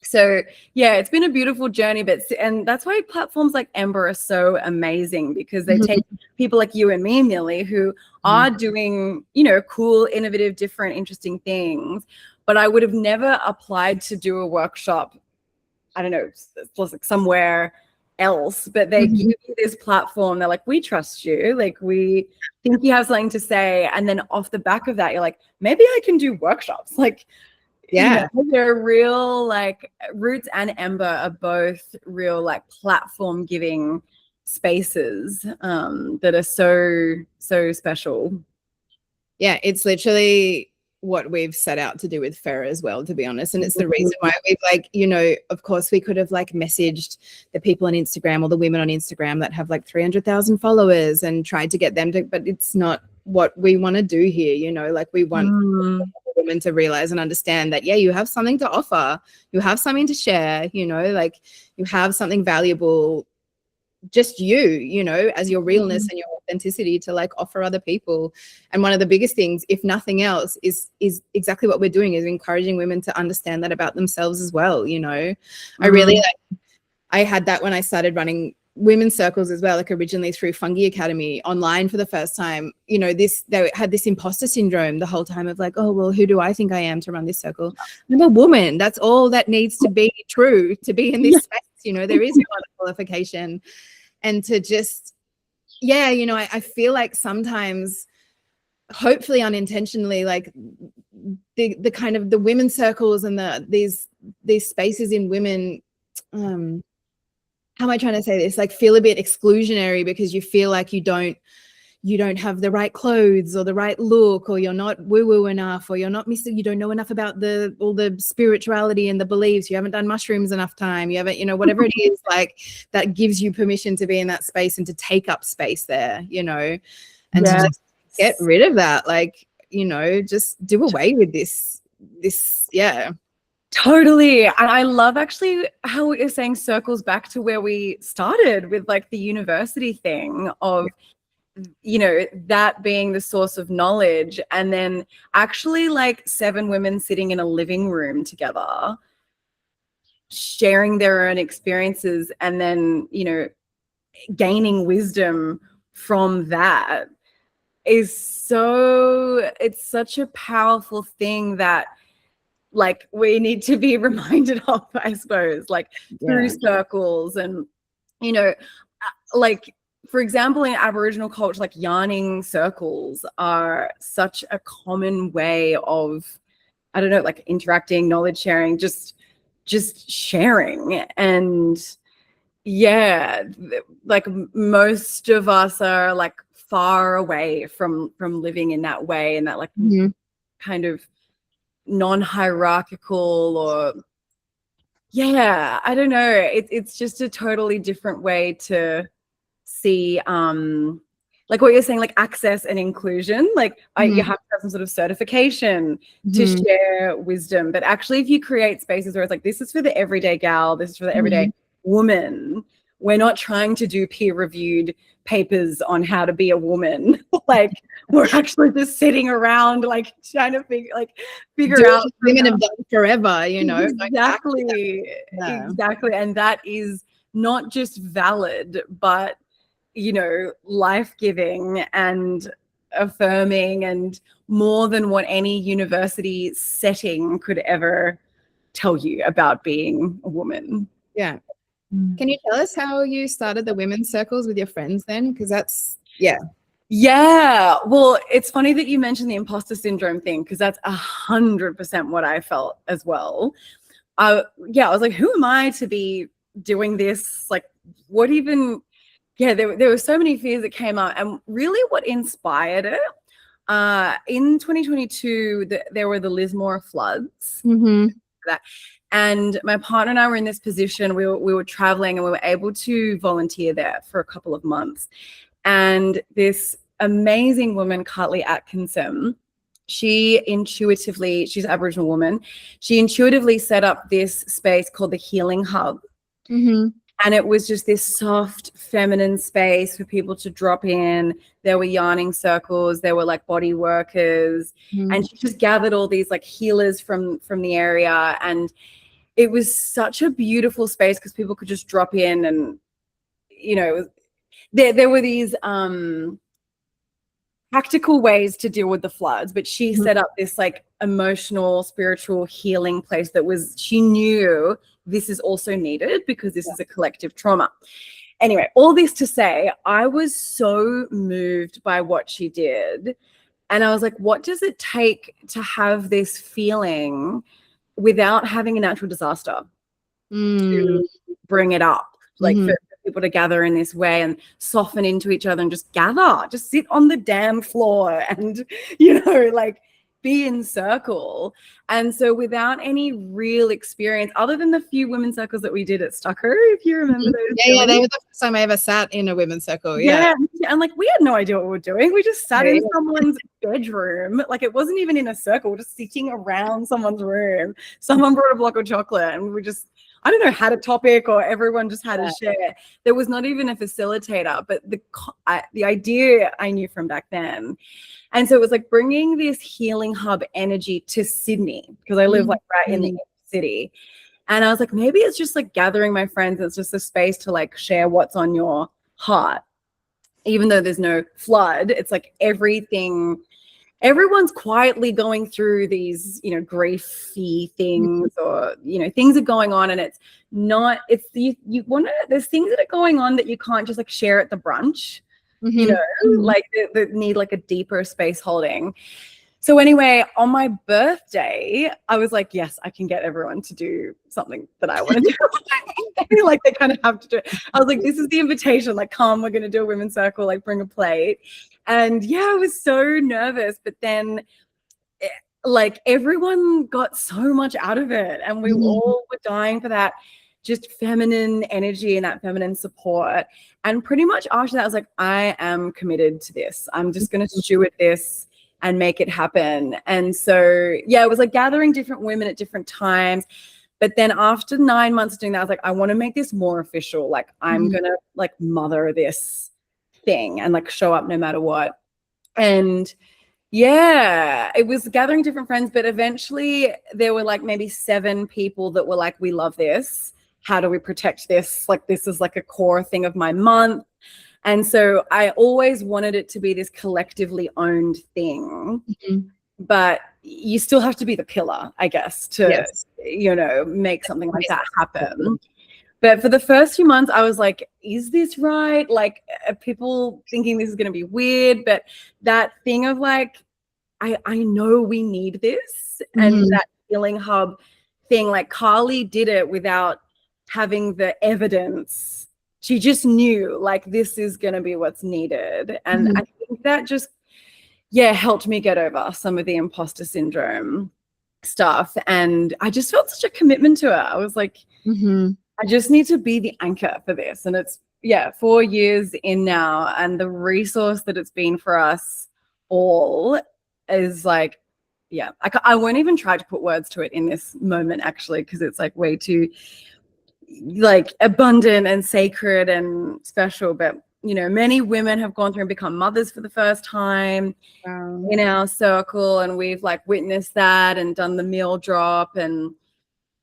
So yeah, it's been a beautiful journey, and that's why platforms like Ember are so amazing, because they take people like you and me, Millie, who are doing, you know, cool, innovative, different, interesting things, but I would have never applied to do a workshop, I don't know, like somewhere else, but they give you this platform. They're like, we trust you. Like, we think you have something to say. And then off the back of that, you're like, maybe I can do workshops. Like, yeah, you know, they're real, like, Roots and Ember are both real, like, platform giving spaces that are so special. Yeah, it's literally what we've set out to do with FERA as well, to be honest. And it's the reason why we've, like, you know, of course we could have like messaged the people on Instagram or the women on Instagram that have like 300,000 followers and tried to get them to, but it's not what we want to do here. You know, like, we want women to realize and understand that, yeah, you have something to offer, you have something to share, you know, like, you have something valuable, just you know, as your realness and your authenticity to like offer other people. And one of the biggest things, if nothing else, is exactly what we're doing, is encouraging women to understand that about themselves as well. You know, I really, like, I had that when I started running women's circles as well, like originally through Fungi Academy online for the first time, you know, they had this imposter syndrome the whole time of like, oh, well, who do I think I am to run this circle? I'm a woman. That's all that needs to be true to be in this space. You know, there is no other qualification. And to just, yeah, you know, I feel like sometimes, hopefully unintentionally, like the kind of the women's circles and these spaces in women, how am I trying to say this? Like feel a bit exclusionary because you feel like you don't have the right clothes or the right look, or you're not woo-woo enough, or you're not you don't know enough about all the spirituality and the beliefs. You haven't done mushrooms enough time. You haven't, you know, whatever it is, like that gives you permission to be in that space and to take up space there, you know, and to just get rid of that. Like, you know, just do away with this. Yeah. Totally. And I love actually how what you're saying circles back to where we started with like the university thing of, you know, that being the source of knowledge, and then actually like 7 women sitting in a living room together, sharing their own experiences, and then, you know, gaining wisdom from that is it's such a powerful thing that like we need to be reminded of, I suppose, like through circles. And, you know, like, for example, in Aboriginal culture, like yarning circles are such a common way of, I don't know, like interacting, knowledge sharing, just sharing. And yeah, like most of us are like far away from living in that way, and that like kind of non-hierarchical, or I don't know, it's just a totally different way to see like what you're saying, like access and inclusion, like you have to have some sort of certification to share wisdom. But actually, if you create spaces where it's like, this is for the everyday gal, this is for the everyday woman, we're not trying to do peer-reviewed papers on how to be a woman. Like we're actually just sitting around like trying to figure out women have done forever, you know. Exactly. And that is not just valid, but, you know, life-giving and affirming, and more than what any university setting could ever tell you about being a woman. Yeah. Can you tell us how you started the women's circles with your friends then? Because that's, Yeah, well, it's funny that you mentioned the imposter syndrome thing, because that's 100% what I felt as well. I was like, who am I to be doing this? Like, what even? Yeah, there were so many fears that came up, and really, what inspired it? In 2022, there were the Lismore floods. And my partner and I were in this position. We were traveling, and we were able to volunteer there for a couple of months. And this amazing woman, Cartley Atkinson, she's an Aboriginal woman. She intuitively set up this space called the Healing Hub. And it was just this soft, feminine space for people to drop in. There were yarning circles. There were like body workers. And she just gathered all these like healers from the area. And it was such a beautiful space because people could just drop in, and, you know, there were these practical ways to deal with the floods, but she set up this like emotional, spiritual healing place she knew this is also needed because this is a collective trauma. Anyway, all this to say, I was so moved by what she did. And I was like, what does it take to have this feeling without having a natural disaster to bring it up? Like for people to gather in this way and soften into each other and just sit on the damn floor and, you know, like be in circle. And so without any real experience, other than the few women's circles that we did at Stucker, if you remember those. Yeah, they were the first time I ever sat in a women's circle. Yeah. And like, we had no idea what we were doing. We just sat in someone's bedroom. Like, it wasn't even in a circle, just sitting around someone's room. Someone brought a block of chocolate, and we just, I don't know, had a topic, or everyone just had a share. There was not even a facilitator, but the idea I knew from back then. And so it was like bringing this healing hub energy to Sydney, because I live like right in the city. And I was like, maybe it's just like gathering my friends. It's just a space to like share what's on your heart. Even though there's no flood, it's like everyone's quietly going through these, you know, griefy things, or, you know, things are going on, and it's not, it's you want to, there's things that are going on that you can't just like share at the brunch, you know, like that need like a deeper space holding. So anyway, on my birthday, I was like, yes, I can get everyone to do something that I want to do. Like they kind of have to do it. I was like, this is the invitation. Like, come, we're going to do a women's circle, like bring a plate. And yeah, I was so nervous. But then like everyone got so much out of it. And we all were dying for that just feminine energy and that feminine support. And pretty much after that, I was like, I am committed to this. I'm just going to steward this and make it happen. And so, yeah, it was like gathering different women at different times. But then after 9 months of doing that, I was like, I want to make this more official. Like I'm going to like mother this thing and like show up no matter what. And yeah, it was gathering different friends, but eventually there were like maybe 7 people that were like, we love this. How do we protect this? Like, this is like a core thing of my month. And so I always wanted it to be this collectively owned thing, but you still have to be the pillar, I guess, to, you know, make something like that happen. But for the first few months, I was like, is this right? Like, are people thinking this is going to be weird? But that thing of like, I know we need this. And that healing hub thing, like Carly did it without having the evidence. She just knew like this is going to be what's needed. And I think that just, helped me get over some of the imposter syndrome stuff. And I just felt such a commitment to it. I was like, I just need to be the anchor for this. And it's, 4 years in now. And the resource that it's been for us all is like, I won't even try to put words to it in this moment, actually, because it's like way too like abundant and sacred and special. But you know, many women have gone through and become mothers for the first time in our circle, and we've like witnessed that and done the meal drop. And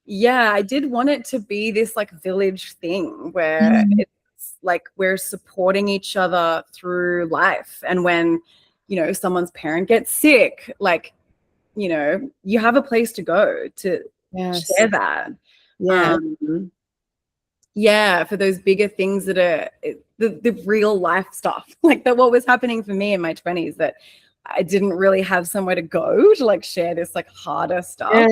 I did want it to be this like village thing where it's like we're supporting each other through life. And when, you know, someone's parent gets sick, like, you know, you have a place to go to share that. For those bigger things that are the real life stuff, like that what was happening for me in my 20s, that I didn't really have somewhere to go to like share this like harder stuff. I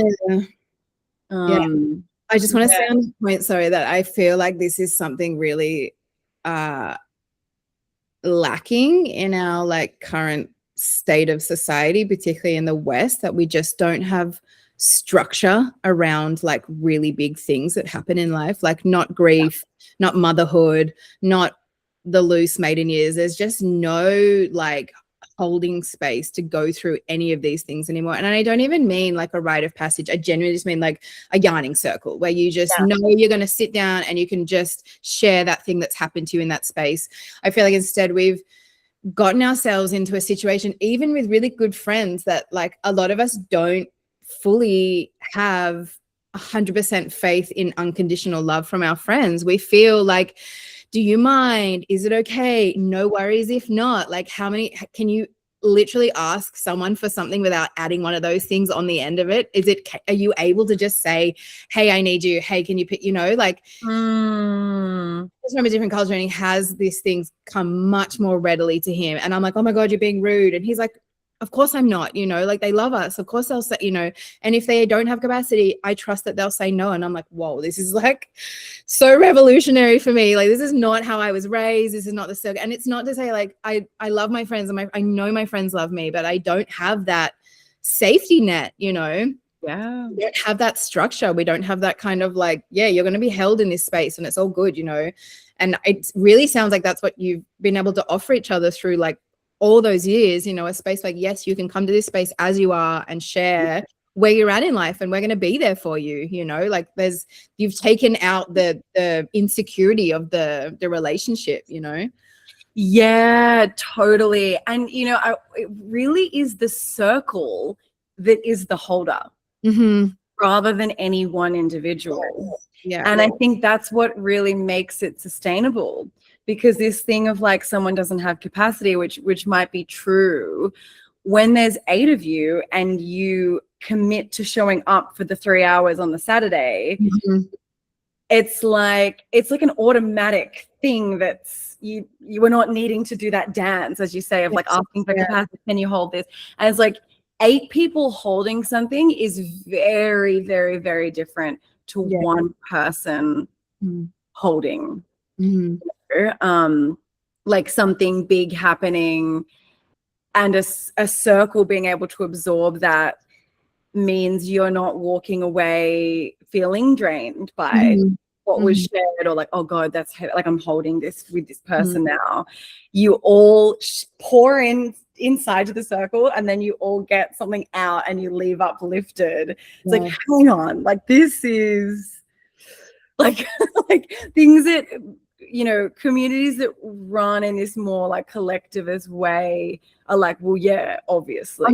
just want to say on the point, sorry, that I feel like this is something really lacking in our like current state of society, particularly in the West, that we just don't have structure around like really big things that happen in life, like not grief, not motherhood, not the loose maiden years. There's just no like holding space to go through any of these things anymore. And I don't even mean like a rite of passage. I genuinely just mean like a yarning circle where you just know you're going to sit down and you can just share that thing that's happened to you in that space. I feel like instead we've gotten ourselves into a situation, even with really good friends, that like a lot of us don't fully have 100% faith in unconditional love from our friends. We feel like, do you mind? Is it okay? No worries if not. Like, how many can you literally ask someone for something without adding one of those things on the end of it? Are you able to just say, hey, I need you. Hey, can you pick, you know, like he's from a different culture and he has these things come much more readily to him. And I'm like, oh my God, you're being rude. And he's like, of course I'm not, you know, like they love us. Of course they'll say, you know, and if they don't have capacity, I trust that they'll say no. And I'm like, whoa, this is like so revolutionary for me. Like, this is not how I was raised. This is not the circle. And it's not to say like, I love my friends and I know my friends love me, but I don't have that safety net, you know? Yeah. We don't have that structure. We don't have that kind of like, you're going to be held in this space and it's all good, you know? And it really sounds like that's what you've been able to offer each other through like all those years, you know, a space like, yes, you can come to this space as you are and share where you're at in life, and we're going to be there for you, you know, like you've taken out the insecurity of the relationship, you know? Yeah, totally. And, you know, it really is the circle that is the holder, rather than any one individual. Yeah. And I think that's what really makes it sustainable, because this thing of like someone doesn't have capacity, which might be true, when there's 8 of you and you commit to showing up for the 3 hours on the Saturday, it's like an automatic thing that's you were not needing to do that dance, as you say, of like asking for capacity, can you hold this? And it's like 8 people holding something is very, very, very different to one person holding. Like something big happening, and a circle being able to absorb that means you're not walking away feeling drained by what was shared, or like, oh God, that's heavy. Like I'm holding this with this person now. You all pour inside to the circle, and then you all get something out and you leave uplifted. It's like, hang on, like this is like like things that, you know, communities that run in this more like collectivist way are like, well, yeah, obviously,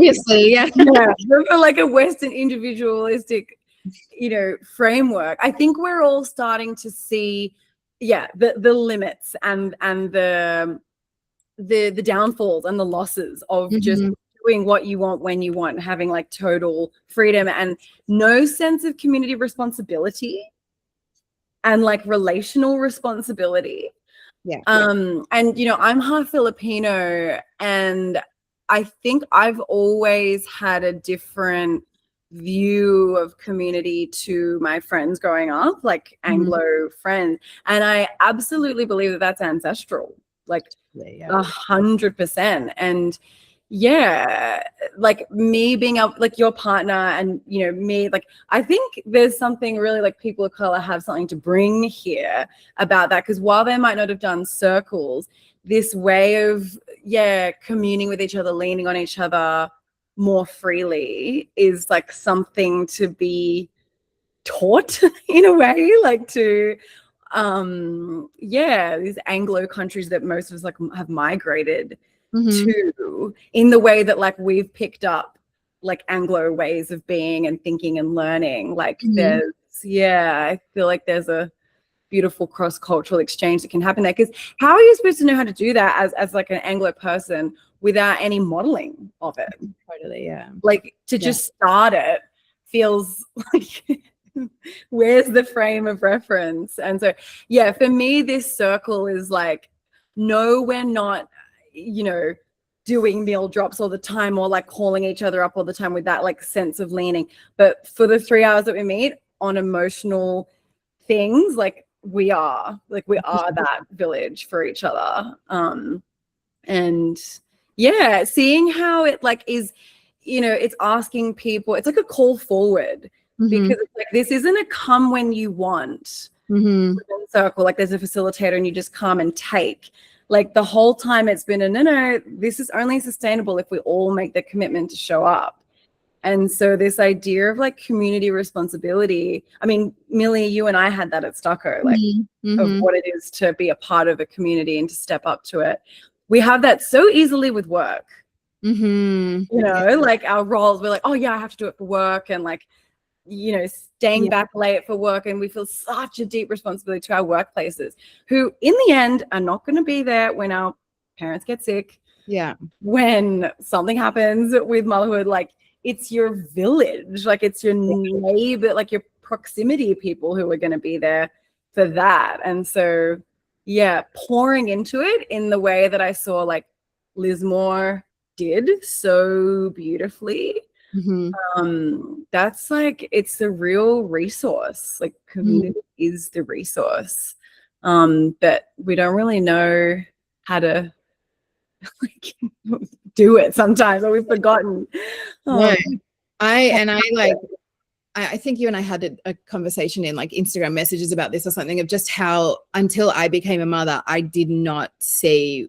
yeah. For like a Western individualistic, you know, framework. I think we're all starting to see, the limits and the downfalls and the losses of just doing what you want when you want, having like total freedom and no sense of community responsibility and like relational responsibility. And you know, I'm half Filipino, and I think I've always had a different view of community to my friends growing up, like Anglo friends, and I absolutely believe that that's ancestral, like 100%. And like me being up, like your partner and, you know, me, like I think there's something really like people of color have something to bring here about that, because while they might not have done circles, this way of communing with each other, leaning on each other more freely is like something to be taught in a way, like to these Anglo countries that most of us like have migrated to, in the way that like we've picked up like Anglo ways of being and thinking and learning. Like there's I feel like there's a beautiful cross-cultural exchange that can happen there, because how are you supposed to know how to do that as like an Anglo person without any modeling of it? Totally, like to just start it feels like where's the frame of reference? And so for me this circle is like, no, we're not, you know, doing meal drops all the time or like calling each other up all the time with that like sense of leaning, but for the 3 hours that we meet on emotional things, like we are that village for each other. And seeing how it like is, you know, it's asking people, it's like a call forward, because it's like, this isn't a come when you want circle, like there's a facilitator and you just come and take. Like the whole time it's been no, this is only sustainable if we all make the commitment to show up. And so this idea of like community responsibility, I mean, Millie, you and I had that at Stucco, like of what it is to be a part of a community and to step up to it. We have that so easily with work, you know, like our roles, we're like, oh yeah, I have to do it for work, and like, you know, staying back late for work, and we feel such a deep responsibility to our workplaces, who in the end are not going to be there when our parents get sick, when something happens with motherhood. Like it's your village, like it's your neighbor, like your proximity people who are going to be there for that. And so pouring into it in the way that I saw like Lismore did so beautifully, that's like, it's the real resource. Like community is the resource, but we don't really know how to like do it sometimes, or we've forgotten. I think you and I had a conversation in like Instagram messages about this or something, of just how until I became a mother, I did not see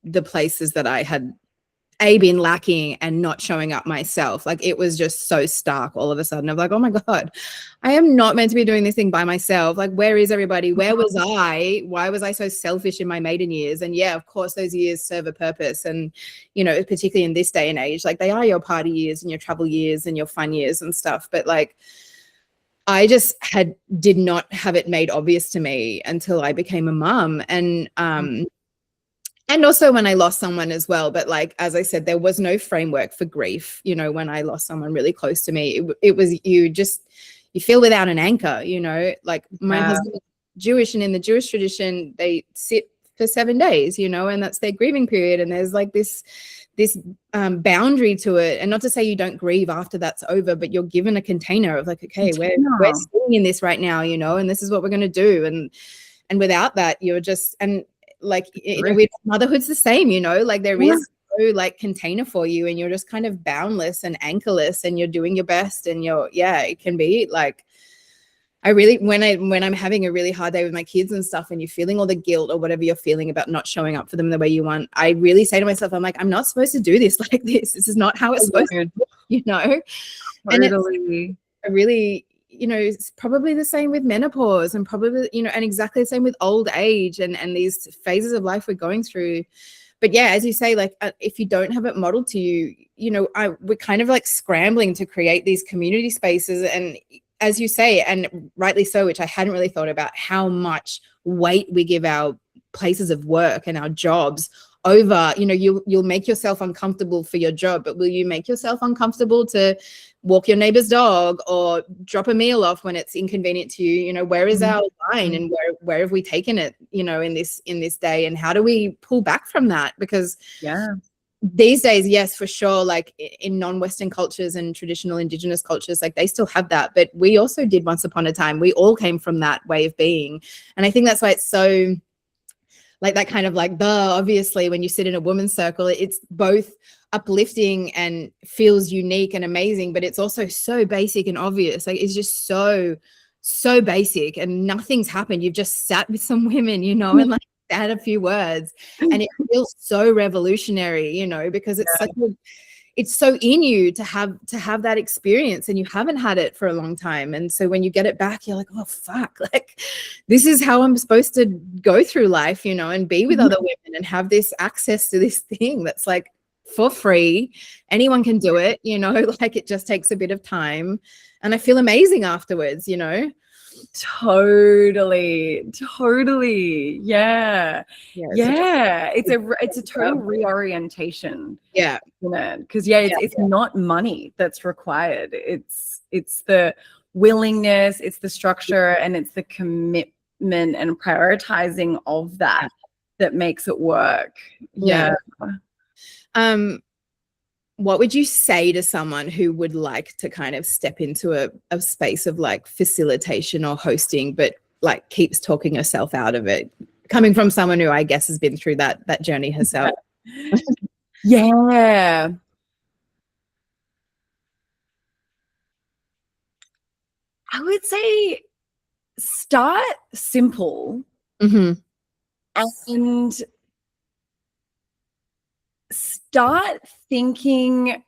the places that I had been lacking and not showing up myself. Like it was just so stark all of a sudden of like, oh my God, I am not meant to be doing this thing by myself. Like, where is everybody? Where was I? Why was I so selfish in my maiden years? And yeah, of course, those years serve a purpose. And, you know, particularly in this day and age, like they are your party years and your travel years and your fun years and stuff. But like, I just did not have it made obvious to me until I became a mum. And also when I lost someone as well. But like, as I said, there was no framework for grief. You know, when I lost someone really close to me, it was, you feel without an anchor, you know, like my husband is Jewish, and in the Jewish tradition, they sit for 7 days, you know, and that's their grieving period. And there's like this boundary to it. And not to say you don't grieve after that's over, but you're given a container of like, okay, we're sitting in this right now, you know, and this is what we're going to do. And without that, you're just, and like, you know, with motherhood's the same, you know, like there is no like container for you, and you're just kind of boundless and anchorless, and you're doing your best, and it can be like, I really, when I'm having a really hard day with my kids and stuff, and you're feeling all the guilt or whatever you're feeling about not showing up for them the way you want, I really say to myself, I'm like, I'm not supposed to do this like this. This is not how it's supposed to be, you know? Totally. And really, you know, it's probably the same with menopause, and probably, you know, and exactly the same with old age and these phases of life we're going through. But yeah, as you say, like if you don't have it modeled to you, you know, we're kind of like scrambling to create these community spaces. And as you say, and rightly so, which I hadn't really thought about, how much weight we give our places of work and our jobs over, you know, you'll make yourself uncomfortable for your job, but will you make yourself uncomfortable to walk your neighbor's dog or drop a meal off when it's inconvenient to you? You know, where is our line, and where have we taken it, you know, in this day, and how do we pull back from that? Because these days, yes, for sure, like in non-Western cultures and traditional Indigenous cultures, like they still have that, but we also did once upon a time. We all came from that way of being. And I think that's why it's so like that kind of like, obviously when you sit in a woman's circle, it's both uplifting and feels unique and amazing, but it's also so basic and obvious. Like it's just so basic, and nothing's happened. You've just sat with some women, you know, and like had a few words, and it feels so revolutionary, you know, because it's it's so in you to have that experience, and you haven't had it for a long time. And so when you get it back, you're like, oh fuck, like this is how I'm supposed to go through life, you know, and be with other women and have this access to this thing that's like for free. Anyone can do it, you know, like it just takes a bit of time, and I feel amazing afterwards, you know. Totally. Yeah. It's a total reorientation. Yeah. Because it's not money that's required. It's the willingness, it's the structure, and it's the commitment and prioritizing of that makes it work. Yeah. What would you say to someone who would like to kind of step into a space of like facilitation or hosting, but like keeps talking herself out of it, coming from someone who I guess has been through that journey herself? Yeah. I would say start simple and start thinking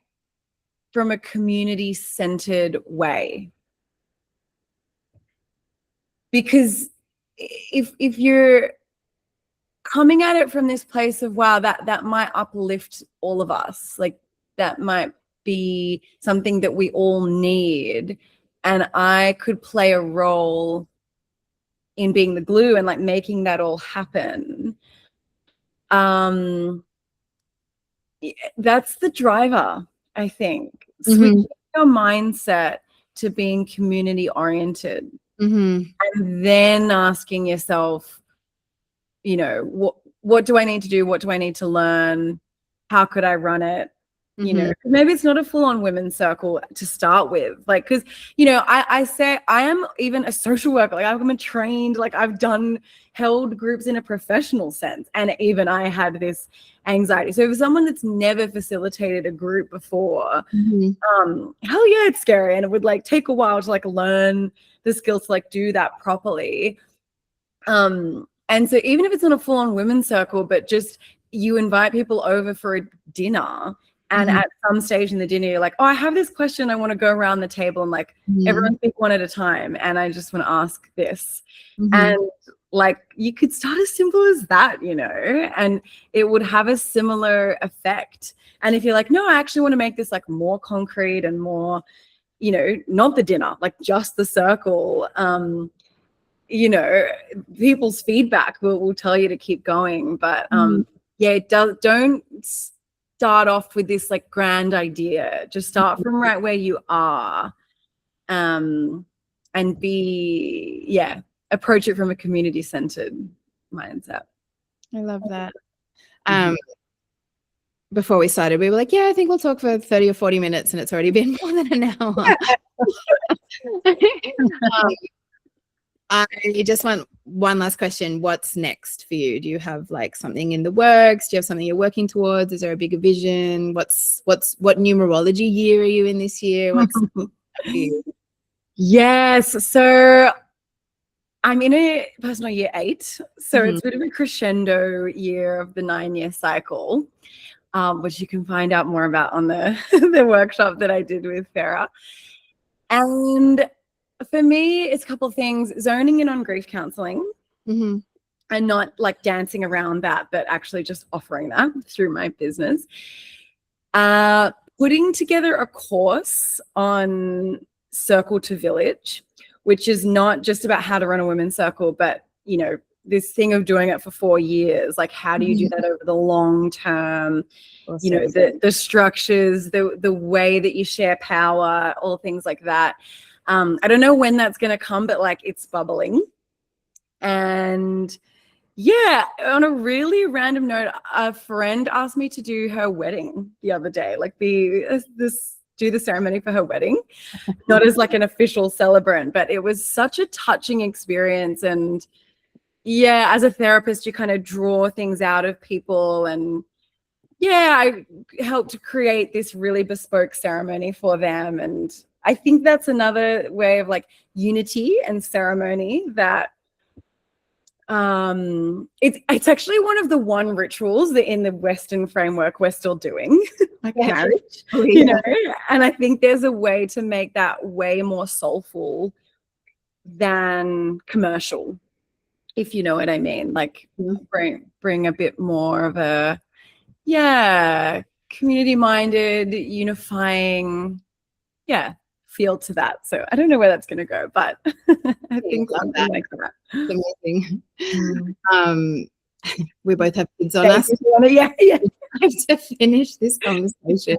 from a community-centered way. Because if you're coming at it from this place of, wow, that might uplift all of us, like that might be something that we all need, and I could play a role in being the glue and like making that all happen. That's the driver, I think. Switching your mindset to being community oriented, and then asking yourself, you know, what do I need to do? What do I need to learn? How could I run it? You know, maybe it's not a full-on women's circle to start with, like, because, you know, I say I am even a social worker, like I'm a trained, like I've held groups in a professional sense, and even I had this anxiety. So for someone that's never facilitated a group before, hell yeah, it's scary, and it would like take a while to like learn the skills to like do that properly. And so even if it's not a full-on women's circle, but just you invite people over for a dinner And at some stage in the dinner, you're like, oh, I have this question. I want to go around the table and like everyone think one at a time. And I just want to ask this. And like you could start as simple as that, you know, and it would have a similar effect. And if you're like, no, I actually want to make this like more concrete and more, you know, not the dinner, like just the circle, you know, people's feedback will tell you to keep going. But yeah, it does, don't start off with this like grand idea. Just start from right where you are, and be, yeah, approach it from a community-centered mindset. I love that. Before we started, we were like, yeah, I think we'll talk for 30 or 40 minutes, and it's already been more than an hour. I just want one last question. What's next for you? Do you have like something in the works? Do you have something you're working towards? Is there a bigger vision? What numerology year are you in this year? What's for you? Yes, so I'm in a personal year 8, so it's a bit of a crescendo year of the 9-year cycle, which you can find out more about on the the workshop that I did with FERA. And for me, it's a couple of things: zoning in on grief counseling, and not like dancing around that, but actually just offering that through my business. Putting together a course on Circle to Village, which is not just about how to run a women's circle, but, you know, this thing of doing it for 4 years, like how do you do that over the long term? Awesome. You know, the structures, the way that you share power, all things like that. I don't know when that's going to come, but like it's bubbling. And yeah, on a really random note, a friend asked me to do her wedding the other day, like do the ceremony for her wedding, not as like an official celebrant, but it was such a touching experience. And yeah, as a therapist, you kind of draw things out of people. And yeah, I helped to create this really bespoke ceremony for them. And I think that's another way of like unity and ceremony that it's actually one of the rituals that in the Western framework we're still doing, like marriage, you know, and I think there's a way to make that way more soulful than commercial, if you know what I mean, like bring a bit more of a, yeah, community-minded, unifying, yeah, feel to that. So I don't know where that's going to go, but I think something like that. It's amazing. We both have kids on us. Yeah. I have to finish this conversation.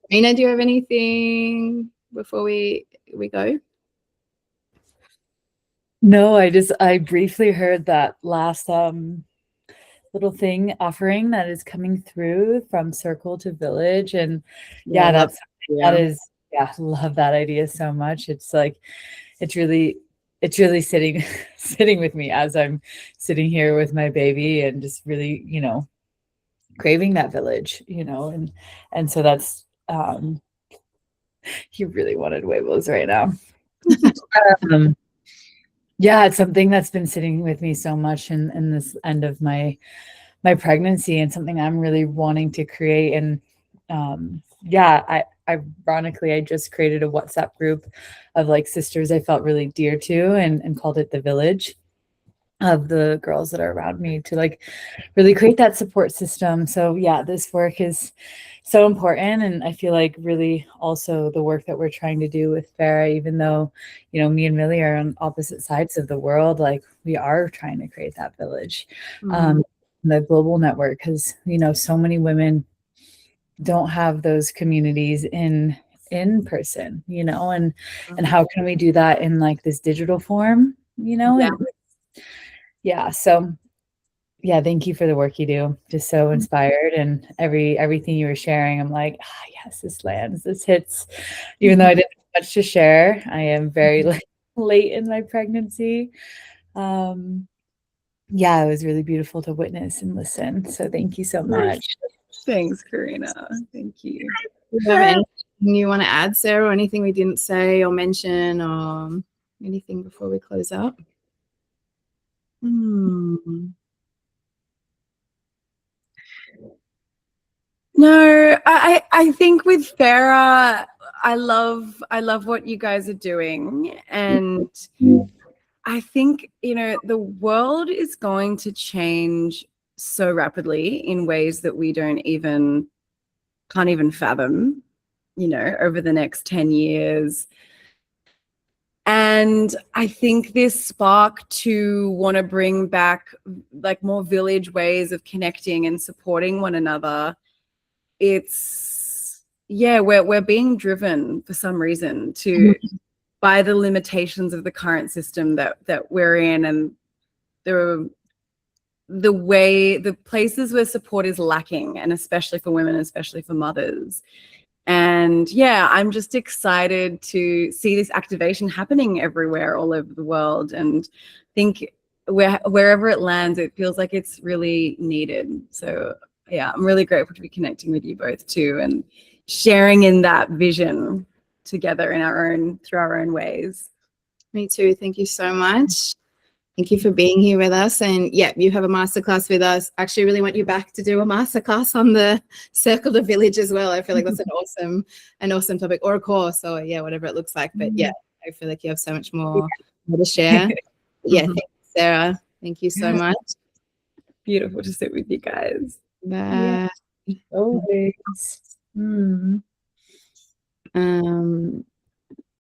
Mina, do you have anything before we go? No, I briefly heard that last little thing offering that is coming through from Circle to Village, and that is love that idea so much. It's like it's really sitting with me as I'm sitting here with my baby and just really, you know, craving that village, you know, and so that's he really wanted huevos right now. Yeah, it's something that's been sitting with me so much in this end of my pregnancy, and something I'm really wanting to create. And ironically, I just created a WhatsApp group of like sisters I felt really dear to, and called it the Village, of the girls that are around me, to like really create that support system. So yeah, this work is so important. And I feel like really also the work that we're trying to do with FERA, even though, you know, me and Millie are on opposite sides of the world, like we are trying to create that village, the global network, because, you know, so many women don't have those communities in person, you know, and how can we do that in like this digital form, you know? So yeah, thank you for the work you do. Just so inspired, and everything you were sharing, I'm like, yes, this lands, this hits. Even though I didn't have much to share, I am very late in my pregnancy. It was really beautiful to witness and listen. So thank you so much. Thanks, Karina. Thank you. Do you have anything you want to add, Sarah, or anything we didn't say or mention, or anything before we close out? No, No, I think with FERA, I love what you guys are doing, and I think, you know, the world is going to change so rapidly in ways that we can't even fathom, you know, over the next 10 years. And I think this spark to want to bring back like more village ways of connecting and supporting one another, we're being driven for some reason to by the limitations of the current system that we're in, and the places where support is lacking, and especially for women, especially for mothers. And yeah, I'm just excited to see this activation happening everywhere, all over the world, and think wherever it lands, it feels like it's really needed. So yeah, I'm really grateful to be connecting with you both too, and sharing in that vision together through our own ways. Me too. Thank you so much. Thank you for being here with us. And yeah, you have a masterclass with us. Actually, really want you back to do a masterclass on the Circle the Village as well. I feel like that's an awesome topic, or a course, or yeah, whatever it looks like. But yeah, I feel like you have so much more to share. Yeah, thank you, Sarah. Thank you so much. Beautiful to sit with you guys. Bye. Always.